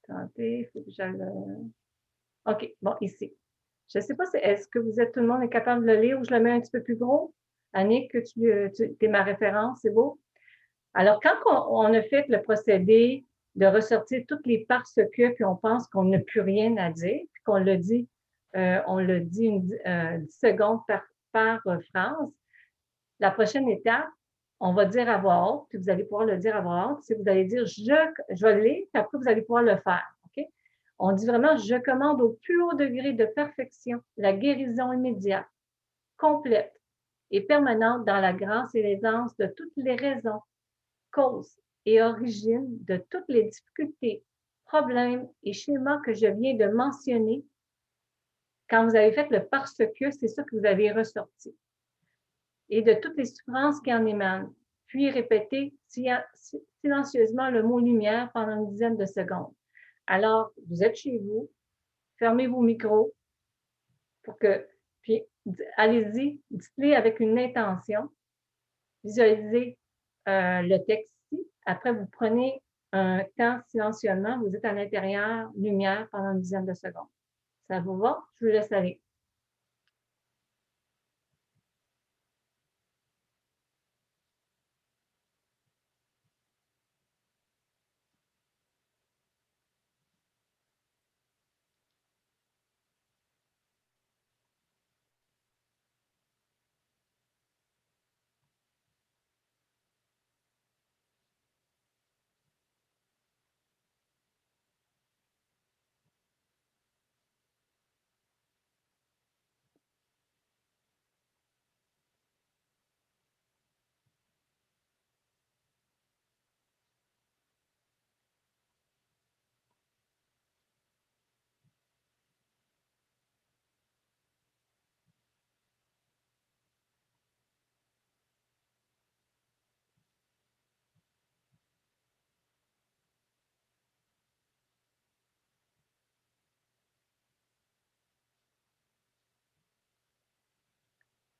Attendez, il faut que j'aille... OK, bon, ici. Je ne sais pas, est-ce que vous êtes, tout le monde est capable de le lire ou je le mets un petit peu plus gros? Annick, tu es ma référence, c'est beau? Alors, quand on a fait le procédé de ressortir toutes les parce que, puis on pense qu'on n'a plus rien à dire, puis qu'on le dit, 10 secondes par phrase, la prochaine étape, on va dire à voix haute, puis vous allez pouvoir le dire à voix haute. Si vous allez dire je vais le lire, puis après vous allez pouvoir le faire. OK? On dit vraiment je commande au plus haut degré de perfection la guérison immédiate, complète et permanente dans la grâce et l'aisance de toutes les raisons, causes et origines de toutes les difficultés, problèmes et schémas que je viens de mentionner. Quand vous avez fait le parce que, c'est ça que vous avez ressorti. Et de toutes les souffrances qui en émanent. Puis répétez silencieusement le mot lumière pendant une dizaine de secondes. Alors, vous êtes chez vous, fermez vos micros pour que, puis allez-y, dites-les avec une intention, visualisez le texte ici. Après, vous prenez un temps silencieusement, vous êtes à l'intérieur, lumière pendant une dizaine de secondes. Ça vous va? Je vous laisse aller.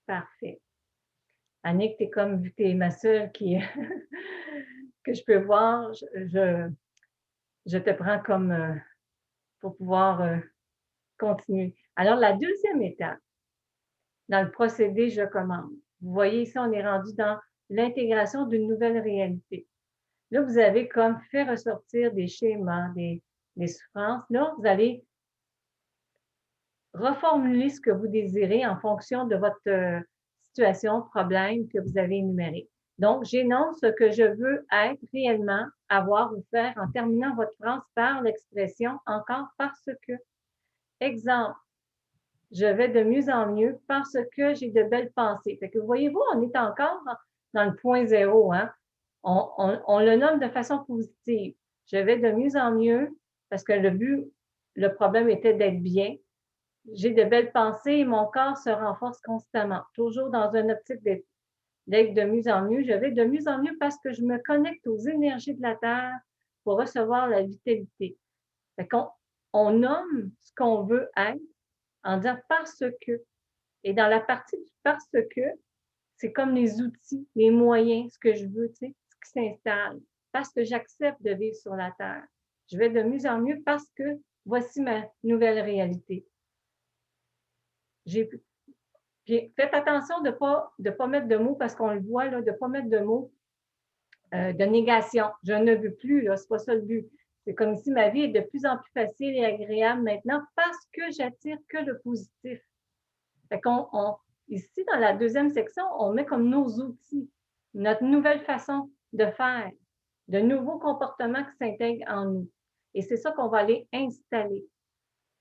Parfait. Annick, tu es comme, vu que tu es ma seule qui, que je peux voir, je te prends comme pour pouvoir continuer. Alors, la deuxième étape, dans le procédé je commande. Vous voyez ici, on est rendu dans l'intégration d'une nouvelle réalité. Là, vous avez comme fait ressortir des schémas, des souffrances. Là, vous allez reformuler ce que vous désirez en fonction de votre situation, problème que vous avez énuméré. Donc, j'énonce ce que je veux être réellement, avoir ou faire en terminant votre phrase par l'expression encore parce que. Exemple, je vais de mieux en mieux parce que j'ai de belles pensées. Fait que voyez-vous, on est encore dans le point zéro. Hein? On le nomme de façon positive. Je vais de mieux en mieux parce que le problème était d'être bien. J'ai de belles pensées et mon corps se renforce constamment, toujours dans une optique d'être de mieux en mieux. Je vais de mieux en mieux parce que je me connecte aux énergies de la Terre pour recevoir la vitalité. Fait qu'on nomme ce qu'on veut être en disant parce que. Et dans la partie du parce que, c'est comme les outils, les moyens, ce que je veux, tu sais, ce qui s'installe. Parce que j'accepte de vivre sur la Terre. Je vais de mieux en mieux parce que voici ma nouvelle réalité. Puis faites attention de pas mettre de mots, parce qu'on le voit, là, de ne pas mettre de mots de négation. Je ne veux plus, ce n'est pas ça le but. C'est comme si ma vie est de plus en plus facile et agréable maintenant parce que j'attire que le positif. Fait ici, dans la deuxième section, on met comme nos outils, notre nouvelle façon de faire, de nouveaux comportements qui s'intègrent en nous. Et c'est ça qu'on va aller installer.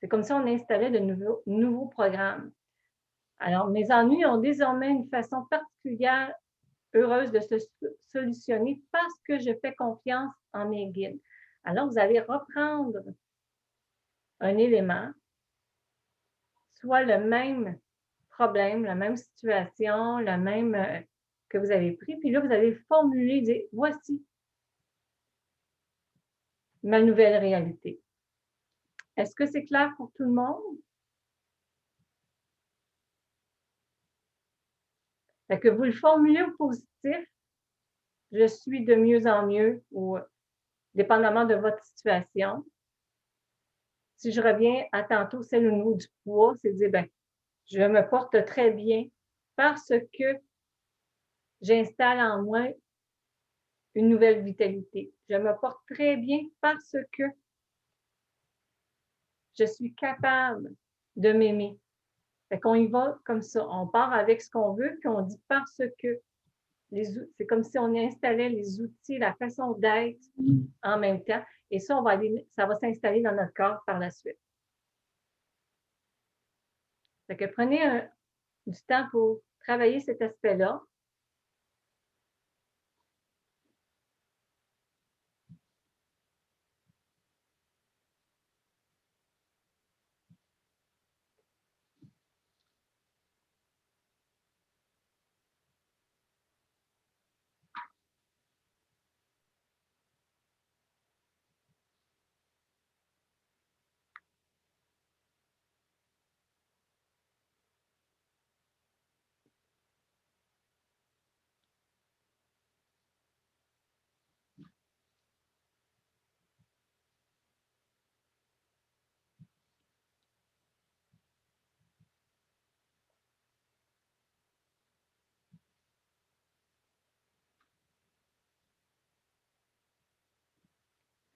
C'est comme si on installait de nouveaux programmes. Alors, mes ennuis ont désormais une façon particulière, heureuse de se solutionner parce que je fais confiance en mes guides. Alors, vous allez reprendre un élément, soit le même problème, la même situation, le même que vous avez pris, puis là, vous allez formuler, dire, voici ma nouvelle réalité. Est-ce que c'est clair pour tout le monde? Fait que vous le formulez au positif, je suis de mieux en mieux, ou dépendamment de votre situation. Si je reviens à tantôt, celle au niveau du poids, c'est de dire, ben, je me porte très bien parce que j'installe en moi une nouvelle vitalité. Je me porte très bien parce que je suis capable de m'aimer. Fait qu'on y va comme ça. On part avec ce qu'on veut, puis on dit parce que c'est comme si on installait les outils, la façon d'être en même temps. Et ça, ça va s'installer dans notre corps par la suite. Fait que prenez du temps pour travailler cet aspect-là.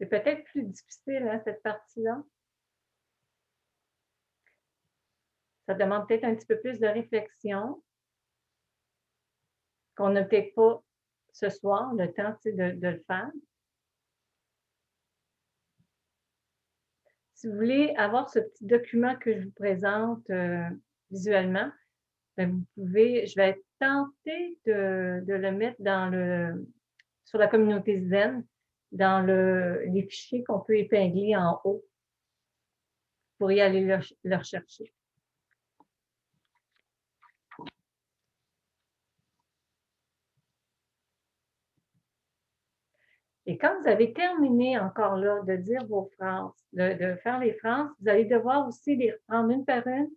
C'est peut-être plus difficile, hein, cette partie-là. Ça demande peut-être un petit peu plus de réflexion qu'on n'a peut-être pas ce soir, le temps de le faire. Si vous voulez avoir ce petit document que je vous présente visuellement, ben vous pouvez, je vais tenter de le mettre sur la communauté Zen, dans les fichiers qu'on peut épingler en haut pour y aller le rechercher. Et quand vous avez terminé encore là de dire vos phrases, de faire les phrases, vous allez devoir aussi les reprendre une par une,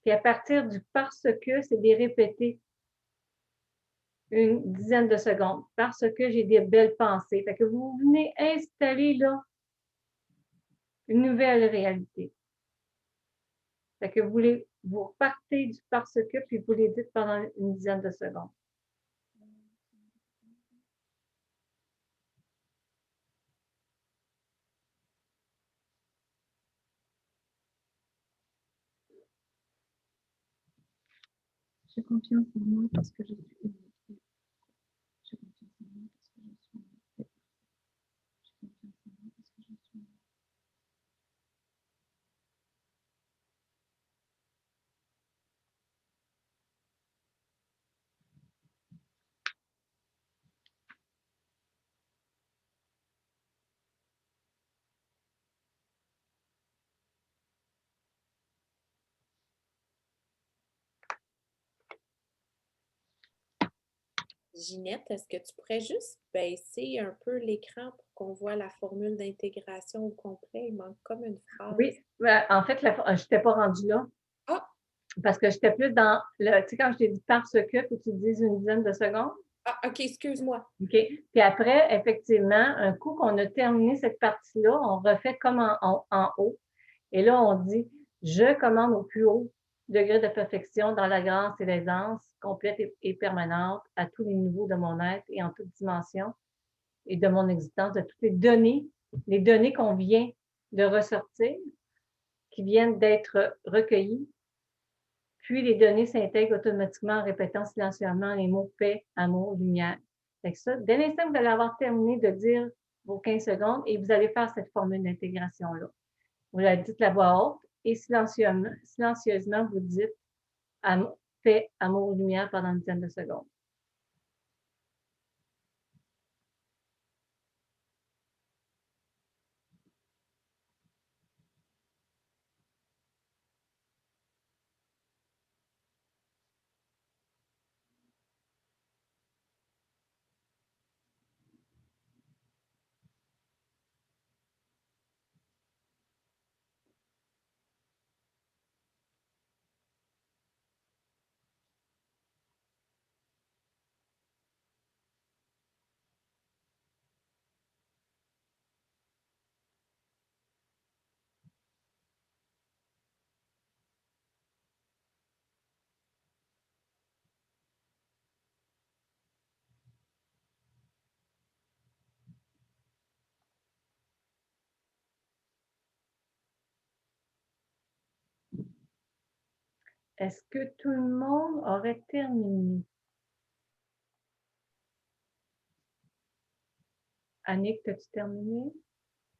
puis à partir du parce que, c'est de les répéter une dizaine de secondes, parce que j'ai des belles pensées. Fait que vous venez installer là une nouvelle réalité. Fait que vous repartez du parce que, puis vous les dites pendant une dizaine de secondes. J'ai confiance en moi parce que je suis aimée. J'ai confiance en moi parce que je suis aimée. J'ai confiance en moi parce que je suis aimée. Ginette, est-ce que tu pourrais juste baisser un peu l'écran pour qu'on voit la formule d'intégration au complet? Il manque comme une phrase. Oui, en fait, je n'étais pas rendue là. Ah! Parce que j'étais plus dans tu sais, quand je t'ai dit parce que, faut que tu dises une dizaine de secondes. Ah, OK, excuse-moi. OK. Puis après, effectivement, un coup qu'on a terminé cette partie-là, on refait comme en haut. Et là, on dit je commande au plus haut degré de perfection dans la grâce et l'aisance complète et permanente à tous les niveaux de mon être et en toutes dimensions et de mon existence, de toutes les données qu'on vient de ressortir, qui viennent d'être recueillies. Puis les données s'intègrent automatiquement en répétant silencieusement les mots paix, amour, lumière. Fait que ça, dès l'instant que vous allez avoir terminé de dire vos 15 secondes et vous allez faire cette formule d'intégration-là. Vous la dites la voix haute et silencieusement vous dites paix, amour, lumière pendant une dizaine de secondes. Est-ce que tout le monde aurait terminé? Annick, as-tu terminé?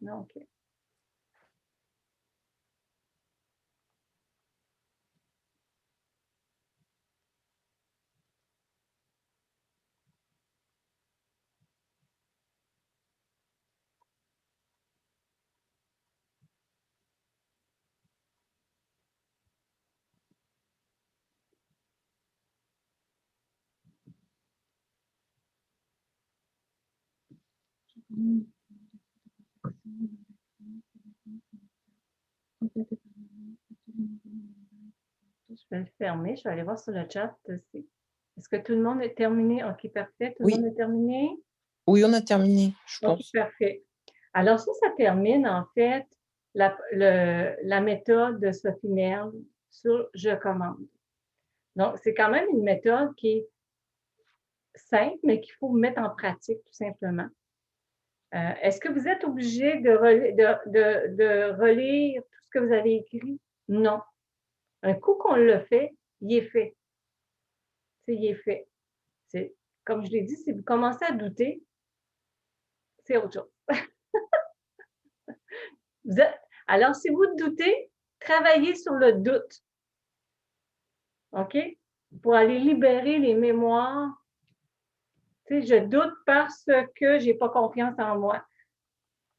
Non, OK. Je vais le fermer. Je vais aller voir sur le chat aussi. Est-ce que tout le monde est terminé? OK, parfait. Tout le Oui. monde est terminé? Oui, on a terminé, je OK, pense. parfait. Alors, ça termine en fait la méthode de Sophie Merle sur « Je commande ». Donc, c'est quand même une méthode qui est simple, mais qu'il faut mettre en pratique tout simplement. Est-ce que vous êtes obligé de relire tout ce que vous avez écrit? Non. Un coup qu'on le fait, il est fait. Il est fait. Comme je l'ai dit, si vous commencez à douter, c'est autre chose. Alors, si vous doutez, travaillez sur le doute. OK? Pour aller libérer les mémoires. Tu sais, je doute parce que je n'ai pas confiance en moi.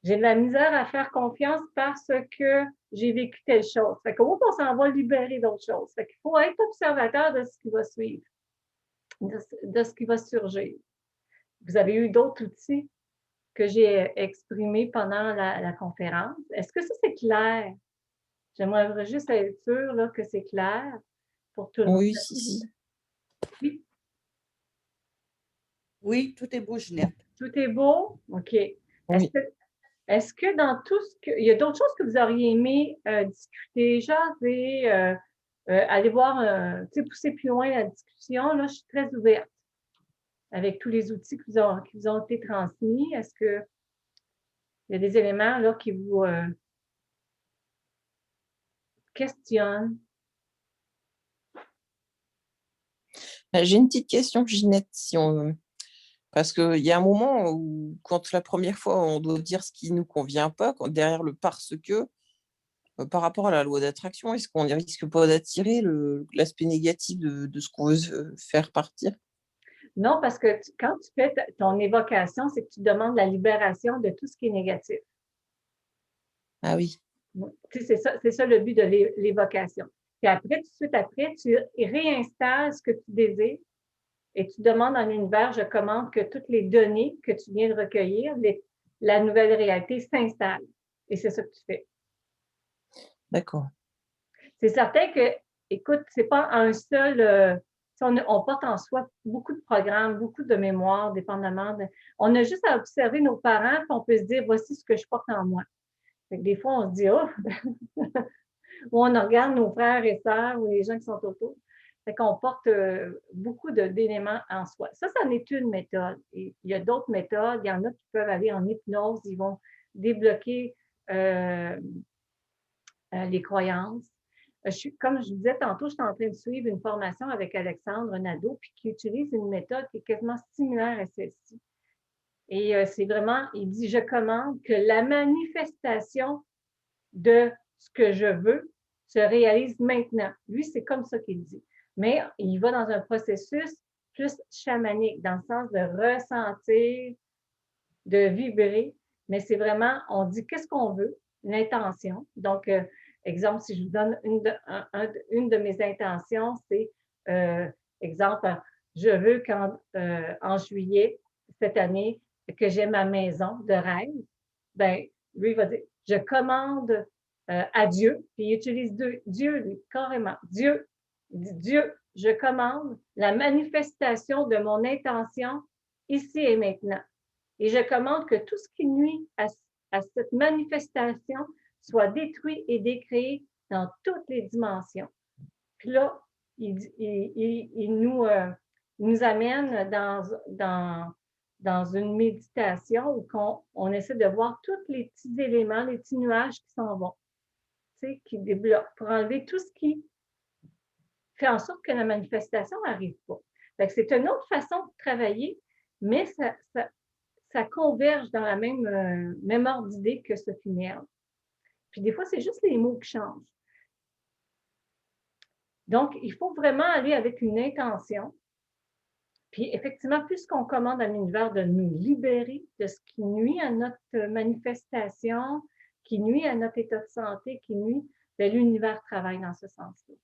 J'ai de la misère à faire confiance parce que j'ai vécu telle chose. Fait qu'au bout, on s'en va libérer d'autres choses. Fait qu'il faut être observateur de ce qui va suivre, de ce qui va surgir. Vous avez eu d'autres outils que j'ai exprimés pendant la conférence. Est-ce que ça, c'est clair? J'aimerais juste être sûre là, que c'est clair pour tout le monde. Oui, si. Oui, Oui, tout est beau, Ginette. tout est beau? OK. Oui. Est-ce que dans tout ce que... Il y a d'autres choses que vous auriez aimé discuter, jaser, aller voir, tu sais, pousser plus loin la discussion? Là, je suis très ouverte avec tous les outils qui vous ont été transmis. Est-ce qu'il y a des éléments là, qui vous questionnent? J'ai une petite question, Ginette, parce qu'il y a un moment où, quand la première fois, on doit dire ce qui ne nous convient pas, derrière le parce que, par rapport à la loi d'attraction, est-ce qu'on ne risque pas d'attirer l'aspect négatif de ce qu'on veut faire partir? Non, parce que quand tu fais ton évocation, c'est que tu demandes la libération de tout ce qui est négatif. Ah oui. Tu sais, c'est ça le but de l'évocation. Puis après, tout de suite après, tu réinstalles ce que tu désires et tu demandes à l'univers, je commande que toutes les données que tu viens de recueillir, la nouvelle réalité s'installe. Et c'est ça que tu fais. D'accord. C'est certain que, écoute, c'est pas un seul... on porte en soi beaucoup de programmes, beaucoup de mémoires, dépendamment de... On a juste à observer nos parents, puis on peut se dire, voici ce que je porte en moi. Fait que des fois, on se dit, oh! Ou on regarde nos frères et sœurs ou les gens qui sont autour. Fait qu'on porte beaucoup d'éléments en soi. Ça en est une méthode. Et il y a d'autres méthodes. Il y en a qui peuvent aller en hypnose. Ils vont débloquer les croyances. Comme je vous disais tantôt, je suis en train de suivre une formation avec Alexandre Nadeau, puis qui utilise une méthode qui est quasiment similaire à celle-ci. Et c'est vraiment, il dit, je commande que la manifestation de ce que je veux se réalise maintenant. Lui, c'est comme ça qu'il dit. Mais il va dans un processus plus chamanique, dans le sens de ressentir, de vibrer. Mais c'est vraiment, on dit qu'est-ce qu'on veut, l'intention. Donc, exemple, si je vous donne une de mes intentions, c'est, exemple, je veux en juillet cette année que j'ai ma maison de rêve. Ben, lui, il va dire, je commande à Dieu, puis il utilise Dieu, lui, carrément. Dieu, il dit, Dieu, je commande la manifestation de mon intention ici et maintenant. Et je commande que tout ce qui nuit à cette manifestation soit détruit et décréé dans toutes les dimensions. Puis là, il nous amène dans une méditation où on essaie de voir tous les petits éléments, les petits nuages qui s'en vont, tu sais, qui débloquent, pour enlever tout ce qui fait en sorte que la manifestation n'arrive pas. Fait que c'est une autre façon de travailler, mais ça converge dans la même ordre d'idée que ce funèbre. Puis des fois, c'est juste les mots qui changent. Donc, il faut vraiment aller avec une intention. Puis effectivement, puisqu'on commande à l'univers de nous libérer de ce qui nuit à notre manifestation, qui nuit à notre état de santé, qui nuit, bien, l'univers travaille dans ce sens-là.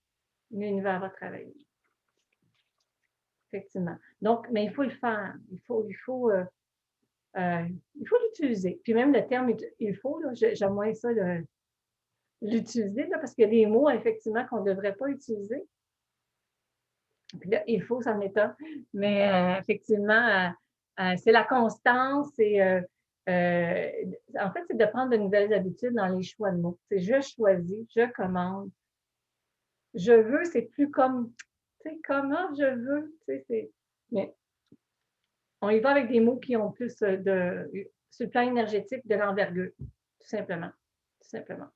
L'univers va travailler. Effectivement. Donc, mais il faut le faire. Il faut l'utiliser. Puis même le terme il faut, j'aime moins ça l'utiliser, parce qu'il y a des mots, effectivement, qu'on ne devrait pas utiliser. Puis là, il faut, c'en est un. Mais effectivement, c'est la constance. En fait, c'est de prendre de nouvelles habitudes dans les choix de mots. C'est je choisis, je commande. Je veux, c'est plus comme, tu sais, comment je veux. Mais on y va avec des mots qui ont plus sur le plan énergétique, de l'envergure, tout simplement. Tout simplement.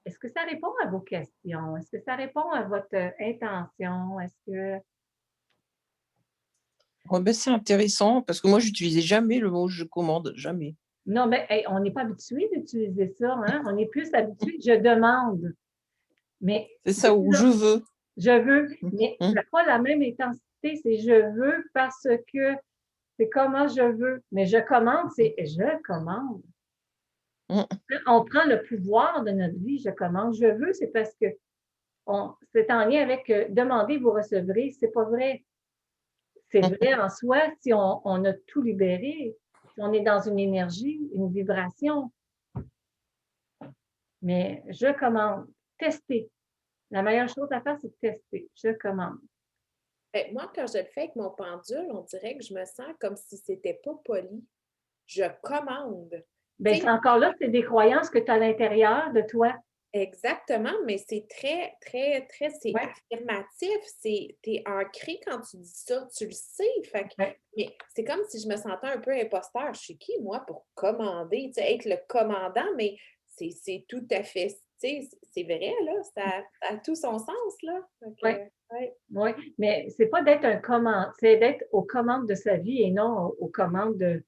Est-ce que ça répond à vos questions? Est-ce que ça répond à votre intention? Est-ce que... Ouais, ben, c'est intéressant parce que moi, je n'utilisais jamais le mot je commande, jamais. Non, mais hey, on n'est pas habitué d'utiliser ça. Hein? On est plus habitué, je demande. Mais c'est ça, où je veux. Je veux, mais ça n'a pas la même intensité. C'est je veux parce que c'est comment je veux. Mais je commande, c'est je commande. On prend le pouvoir de notre vie, je commande. Je veux, c'est parce que c'est en lien avec demander, vous recevrez. C'est pas vrai. C'est vrai en soi si on a tout libéré, si on est dans une énergie, une vibration. Mais je commande. Tester. La meilleure chose à faire, c'est de tester. Je commande. Moi, quand je le fais avec mon pendule, on dirait que je me sens comme si c'était pas poli. Je commande. Bien, c'est encore là, c'est des croyances que tu as à l'intérieur de toi. Exactement, mais c'est très, très, très, c'est affirmatif, t'es ancré quand tu dis ça, tu le sais. Fait que, mais c'est comme si je me sentais un peu imposteur. Je suis qui, moi, pour commander, tu sais, être le commandant, mais c'est tout à fait, tu sais, c'est vrai, là, ça a tout son sens, là. Oui, mais c'est pas d'être un commande, c'est d'être aux commandes de sa vie et non aux commandes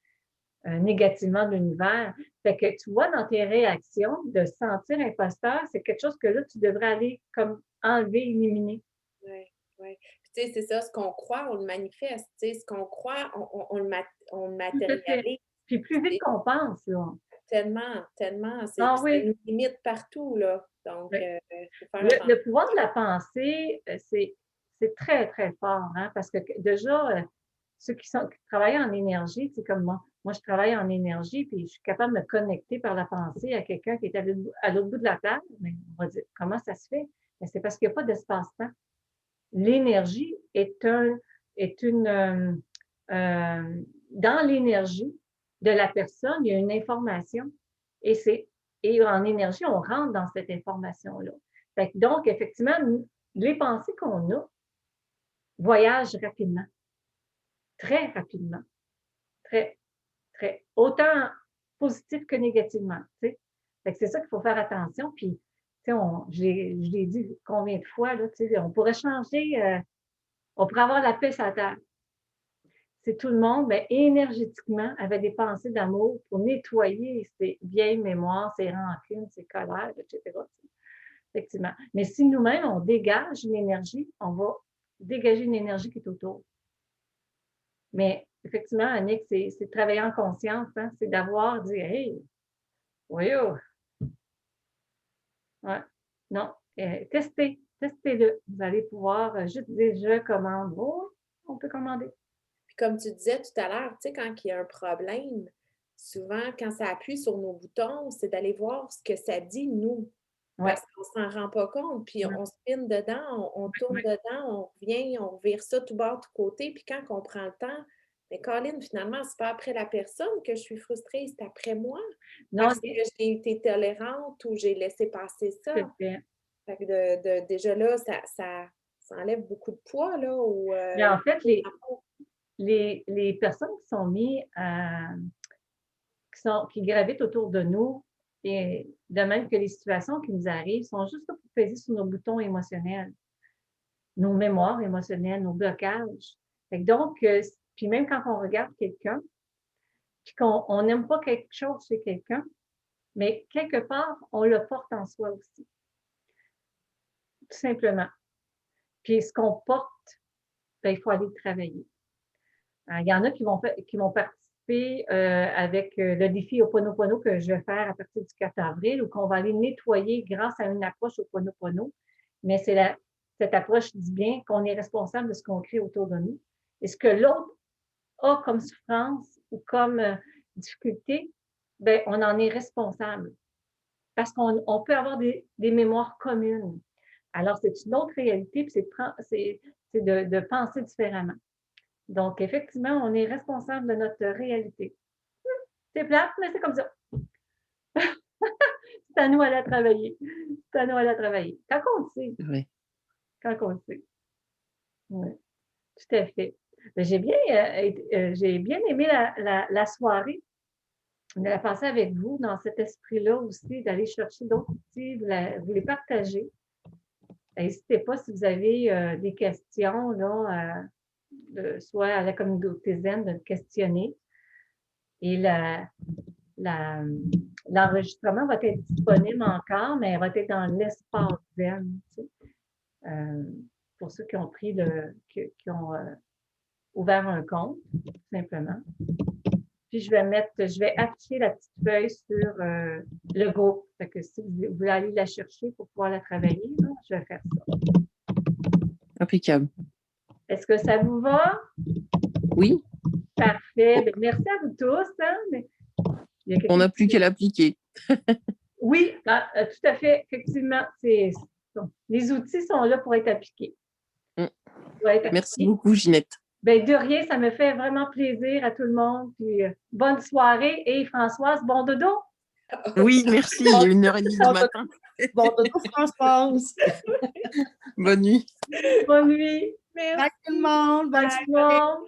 négativement de l'univers. Fait que tu vois dans tes réactions, de se sentir imposteur, c'est quelque chose que là, tu devrais aller comme enlever, éliminer. Oui, oui. Tu sais, c'est ça, ce qu'on croit, on le manifeste. Tu sais, ce qu'on croit, on le matérialise. Puis plus vite qu'on pense, là. Tellement, tellement. C'est oui. une limite partout, là. Donc, faut faire le pouvoir de la pensée, c'est très, très fort, hein, parce que déjà, ceux qui travaillent en énergie, c'est comme moi. Moi, je travaille en énergie, puis je suis capable de me connecter par la pensée à quelqu'un qui est à l'autre bout de la table. Mais on va dire, comment ça se fait? Mais c'est parce qu'il n'y a pas d'espace-temps. L'énergie est une dans l'énergie de la personne, il y a une information et en énergie, on rentre dans cette information-là. Donc, effectivement, les pensées qu'on a voyagent rapidement, très rapidement, très, très, autant positif que négativement. C'est ça qu'il faut faire attention. Puis, je l'ai dit combien de fois, là, on pourrait changer, on pourrait avoir la paix sur la terre. C'est tout le monde, mais énergétiquement, avait des pensées d'amour pour nettoyer ses vieilles mémoires, ses rancunes, ses colères, etc. Effectivement. Mais si nous-mêmes, on dégage une énergie, on va dégager une énergie qui est autour. Mais effectivement, Annick, c'est de travailler en conscience, hein? C'est d'avoir dit, hey, voyons. Ouais. Non, testez-le. Vous allez pouvoir juste dire, je commande. Oh, on peut commander. Puis comme tu disais tout à l'heure, tu sais, quand il y a un problème, souvent, quand ça appuie sur nos boutons, c'est d'aller voir ce que ça dit, nous. Parce qu'on ne s'en rend pas compte, puis on spinne dedans, on tourne dedans, on revient, on vire ça tout bas, tout côté, puis quand on prend le temps, mais Colin, finalement, c'est pas après la personne que je suis frustrée, c'est après moi. Non, parce que j'ai été tolérante ou j'ai laissé passer ça. Fait que déjà là, ça enlève beaucoup de poids, là. Mais en fait, les personnes qui sont mises qui gravitent autour de nous, Et de même que les situations qui nous arrivent sont juste là pour peser sur nos boutons émotionnels, nos mémoires émotionnelles, nos blocages. Fait que donc, puis même quand on regarde quelqu'un, puis qu'on n'aime pas quelque chose chez quelqu'un, mais quelque part, on le porte en soi aussi. Tout simplement. Puis ce qu'on porte, ben, il faut aller le travailler. Il y en a qui vont participer avec le défi Ho'oponopono que je vais faire à partir du 4 avril, ou qu'on va aller nettoyer grâce à une approche Ho'oponopono. Mais cette approche dit bien qu'on est responsable de ce qu'on crée autour de nous. Et ce que l'autre a comme souffrance ou comme difficulté, ben, on en est responsable. Parce qu'on peut avoir des mémoires communes. Alors, c'est une autre réalité, puis c'est de penser différemment. Donc, effectivement, on est responsable de notre réalité. C'est plate, mais c'est comme ça. C'est à nous à la travailler. C'est à nous à la travailler. Quand on le sait. Oui. Quand on le sait. Oui, tout à fait. J'ai bien aimé la soirée. On a passé avec vous dans cet esprit-là aussi, d'aller chercher d'autres outils, vous les partager. N'hésitez pas si vous avez des questions, là, soit à la communauté Zen, de questionner. Et l'enregistrement va être disponible encore, mais elle va être dans l'espace Zen. Tu sais, pour ceux qui ont qui ont ouvert un compte, tout simplement. Puis je vais afficher la petite feuille sur le groupe. Fait que si vous voulez aller la chercher pour pouvoir la travailler, là, je vais faire ça. Impeccable. Est-ce que ça vous va? Oui. Parfait. Bien, merci à vous tous. Hein? Mais on n'a plus qu'à l'appliquer. Oui, tout à fait. Effectivement, les outils sont là pour être appliqués. Merci beaucoup, Ginette. Bien, de rien, ça me fait vraiment plaisir à tout le monde. Puis, bonne soirée. Et Françoise, bon dodo? Oui, merci. Il est 1h30 du matin. Bon dodo, Françoise. Bonne nuit. Bonne nuit. Merci tout le monde. Bonne soirée.